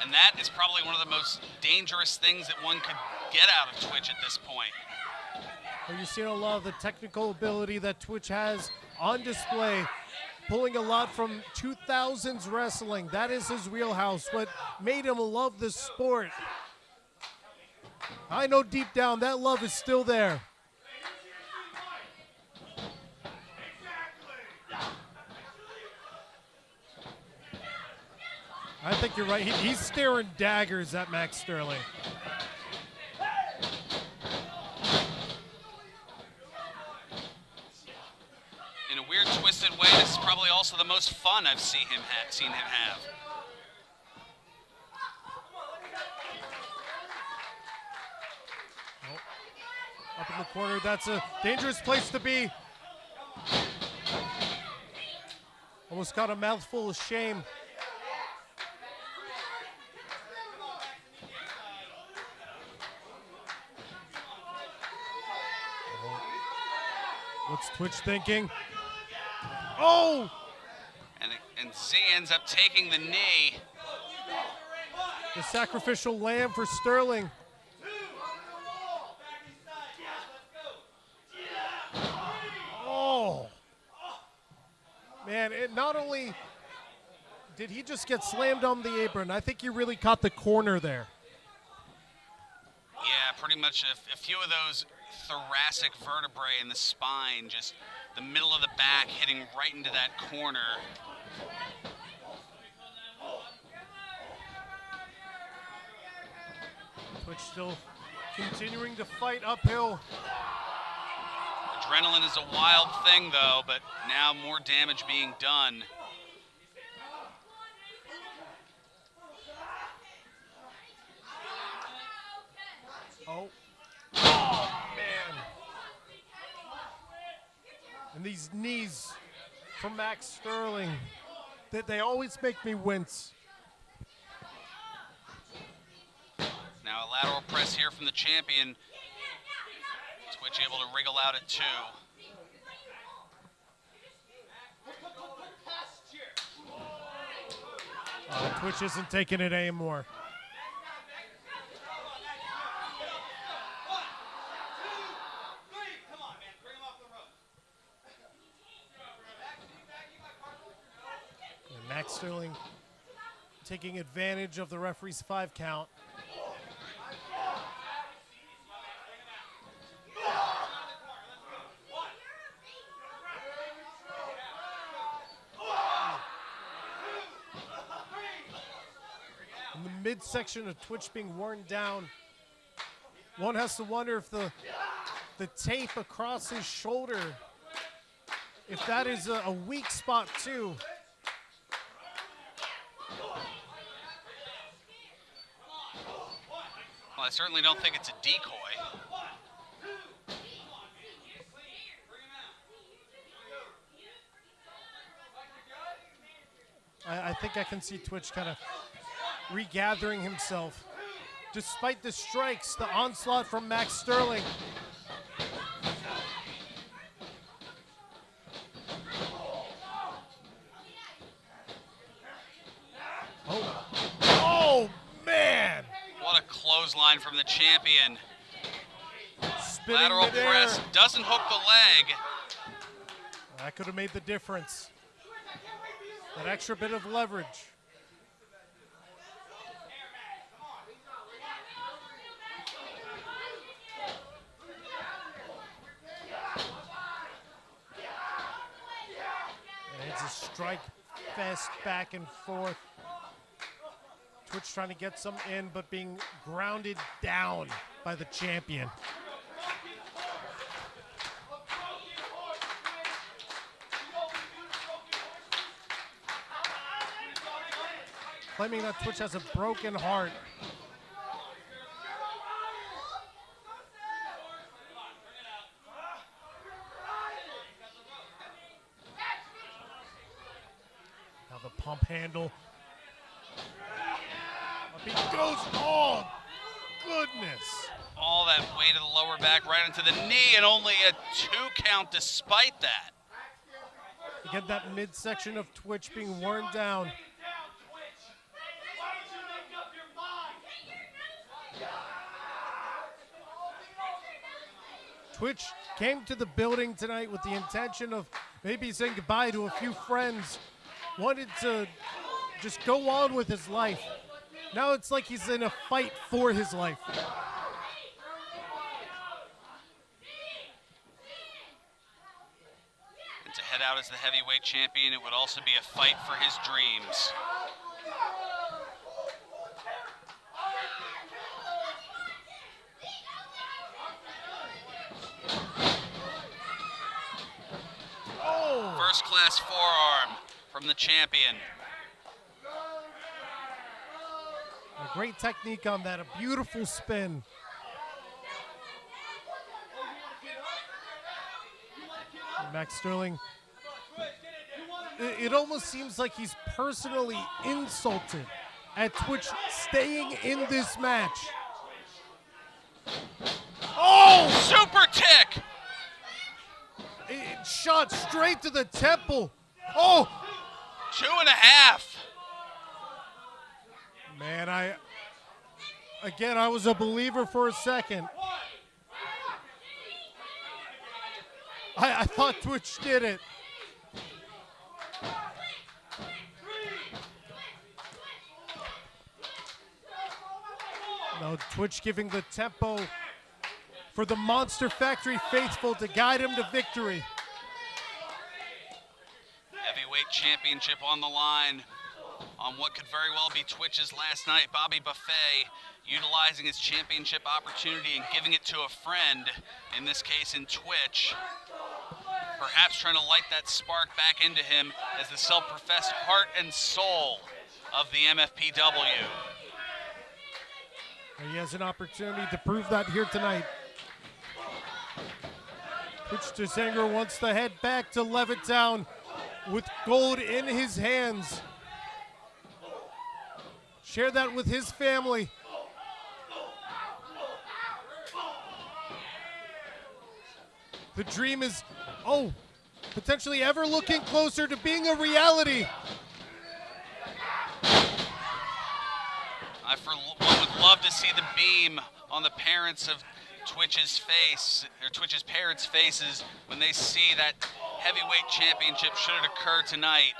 A: And that is probably one of the most dangerous things that one could get out of Twitch at this point.
C: Well, you're seeing a lot of the technical ability that Twitch has on display, pulling a lot from 2000s wrestling. That is his wheelhouse, what made him love the sport. I know deep down that love is still there. I think you're right. He's staring daggers at Max Sterling.
A: In a weird, twisted way, this is probably also the most fun I've seen him have.
C: Oh, up in the corner, that's a dangerous place to be. Almost got a mouthful of shame. What's Twitch thinking? Oh!
A: And Z ends up taking the knee.
C: The sacrificial lamb for Sterling. Oh! Man, it not only did he just get slammed on the apron, I think he really caught the corner there.
A: Yeah, pretty much a few of those thoracic vertebrae in the spine, just the middle of the back hitting right into that corner.
C: Twitch still continuing to fight uphill.
A: Adrenaline is a wild thing though, but now more damage being done.
C: Oh, man. And these knees from Max Sterling, they always make me wince.
A: Now a lateral press here from the champion. Twitch able to wriggle out at 2.
C: Twitch isn't taking it anymore. And Max Sterling taking advantage of the referee's 5 count. In the midsection of Twitch being worn down, one has to wonder if the tape across his shoulder, if that is a weak spot too.
A: Well, I certainly don't think it's a decoy.
C: I think I can see Twitch kind of regathering himself. Despite the strikes, the onslaught from Max Sterling. Oh, man!
A: What a clothesline from the champion.
C: Spinning
A: Lateral
C: midair.
A: press doesn't hook the leg.
C: That could have made the difference. That extra bit of leverage. And it's a strike fest back and forth. Twitch trying to get some in, but being grounded down by the champion. claiming that Twitch has a broken heart. Now the pump handle. Up he goes. Oh, goodness.
A: All that weight of the lower back right into the knee, and only a 2 count despite that.
C: Again, that midsection of Twitch being worn down. Twitch came to the building tonight with the intention of maybe saying goodbye to a few friends. Wanted to just go on with his life. Now it's like he's in a fight for his life.
A: And to head out as the heavyweight champion, it would also be a fight for his dreams. First class forearm from the champion.
C: A great technique on that, a beautiful spin. And Max Sterling, it almost seems like he's personally insulted at Twitch staying in this match.
A: Oh, super tick!
C: It shot straight to the temple. Oh!
A: 2.5.
C: Man, I was a believer for a second. I thought Twitch did it. Now Twitch giving the tempo for the Monster Factory faithful to guide him to victory.
A: Heavyweight championship on the line on what could very well be Twitch's last night. Bobby Buffet utilizing his championship opportunity and giving it to a friend, in this case in Twitch. Perhaps trying to light that spark back into him as the self-professed heart and soul of the MFPW.
C: And he has an opportunity to prove that here tonight. Twitch to Xander wants to head back to Levittown with gold in his hands. Share that with his family. The dream is, potentially ever looking closer to being a reality.
A: I, for one, would love to see the beam on the parents of Twitch's face, or Twitch's parents' faces, when they see that heavyweight championship should it occur tonight.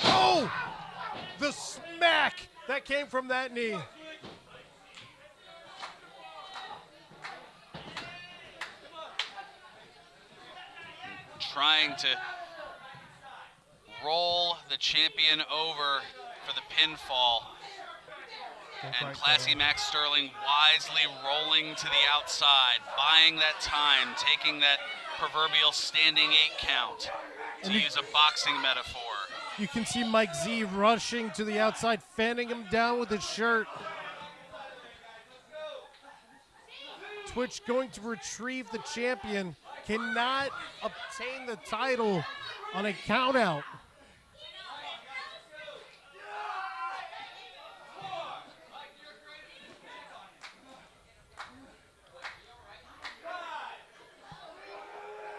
C: Oh! The smack that came from that knee.
A: Trying to roll the champion over for the pinfall. And classy Max Sterling wisely rolling to the outside, buying that time, taking that proverbial standing 8 count, to use a boxing metaphor.
C: You can see Mike Z rushing to the outside, fanning him down with his shirt. Twitch going to retrieve the champion, cannot obtain the title on a countout.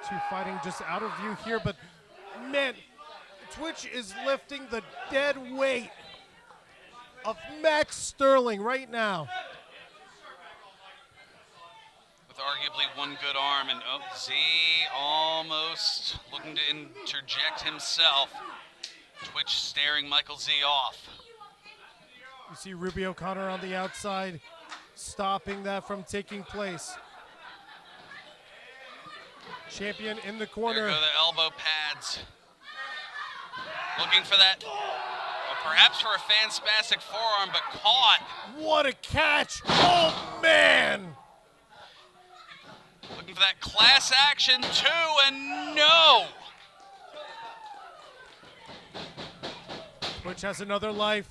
C: Two fighting just out of view here, but man, Twitch is lifting the dead weight of Max Sterling right now.
A: With arguably one good arm, and Z almost looking to interject himself. Twitch staring Michael Z off.
C: You see Ruby O'Connor on the outside, stopping that from taking place. Champion in the corner.
A: There go the elbow pads. Looking for that, or perhaps for a fan-spastic forearm, but caught.
C: What a catch! Oh, man!
A: Looking for that class action, too, and no!
C: Twitch has another life.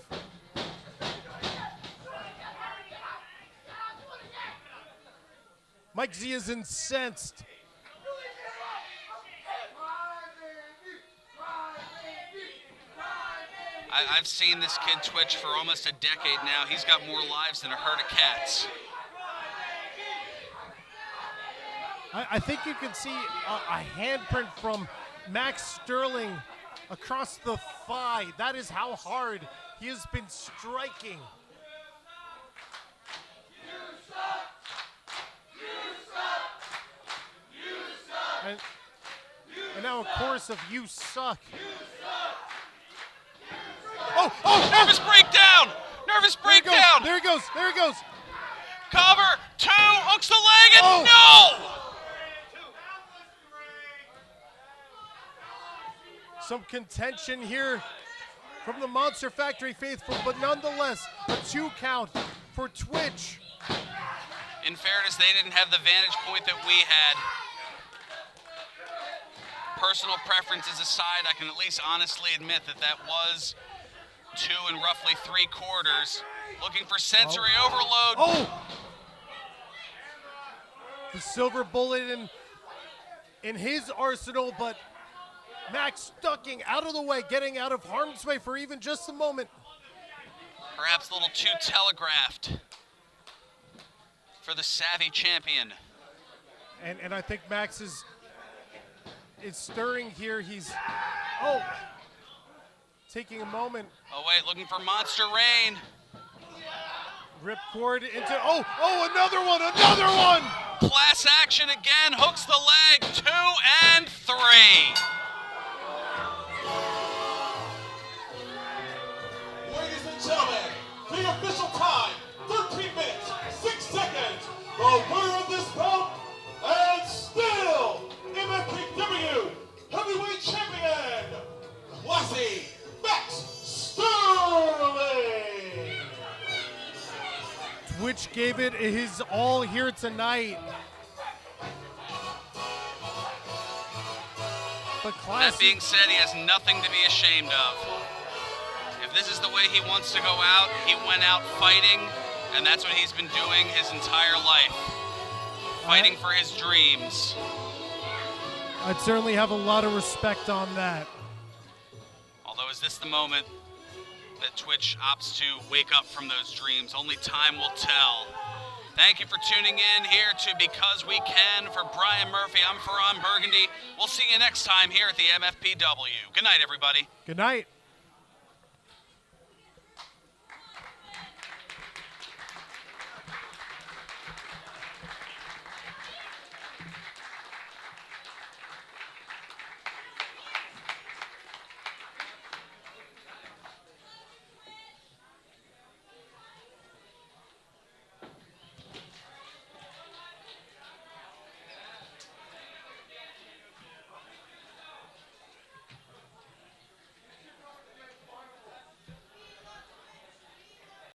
C: Mike Z is incensed.
A: I've seen this kid twitch for almost a decade now. He's got more lives than a herd of cats.
C: I think you can see a handprint from Max Sterling across the thigh. That is how hard he has been striking. And now a chorus of "You suck."
A: Oh, nervous breakdown! Nervous breakdown!
C: There he goes, there he goes.
A: Cover, 2, hooks the leg, and no!
C: Some contention here from the Monster Factory faithful, but nonetheless, a 2 count for Twitch.
A: In fairness, they didn't have the vantage point that we had. Personal preferences aside, I can at least honestly admit that that was 2 and roughly 3/4. Looking for sensory overload.
C: Oh! The silver bullet in his arsenal, but Max ducking out of the way, getting out of harm's way for even just a moment.
A: Perhaps a little too telegraphed for the savvy champion.
C: And I think Max is stirring here. He's taking a moment.
A: Oh wait, looking for Monster Rain.
C: Ripcord into another one!
A: Class action again, hooks the leg, 2 and 3.
B: Ladies and gentlemen, the official time, 13 minutes, 6 seconds. The winner of this bout, and still MFPW Heavyweight Champion, Classy Max Sterling.
C: Twitch gave it his all here tonight. But
A: That being said, he has nothing to be ashamed of. If this is the way he wants to go out, he went out fighting, and that's what he's been doing his entire life. Fighting for his dreams.
C: I'd certainly have a lot of respect on that.
A: Although, is this the moment that Twitch opts to wake up from those dreams? Only time will tell. Thank you for tuning in here to Because We Can. For Brian Murphy, I'm Ferran Burgundy. We'll see you next time here at the MFPW. Good night, everybody.
C: Good night.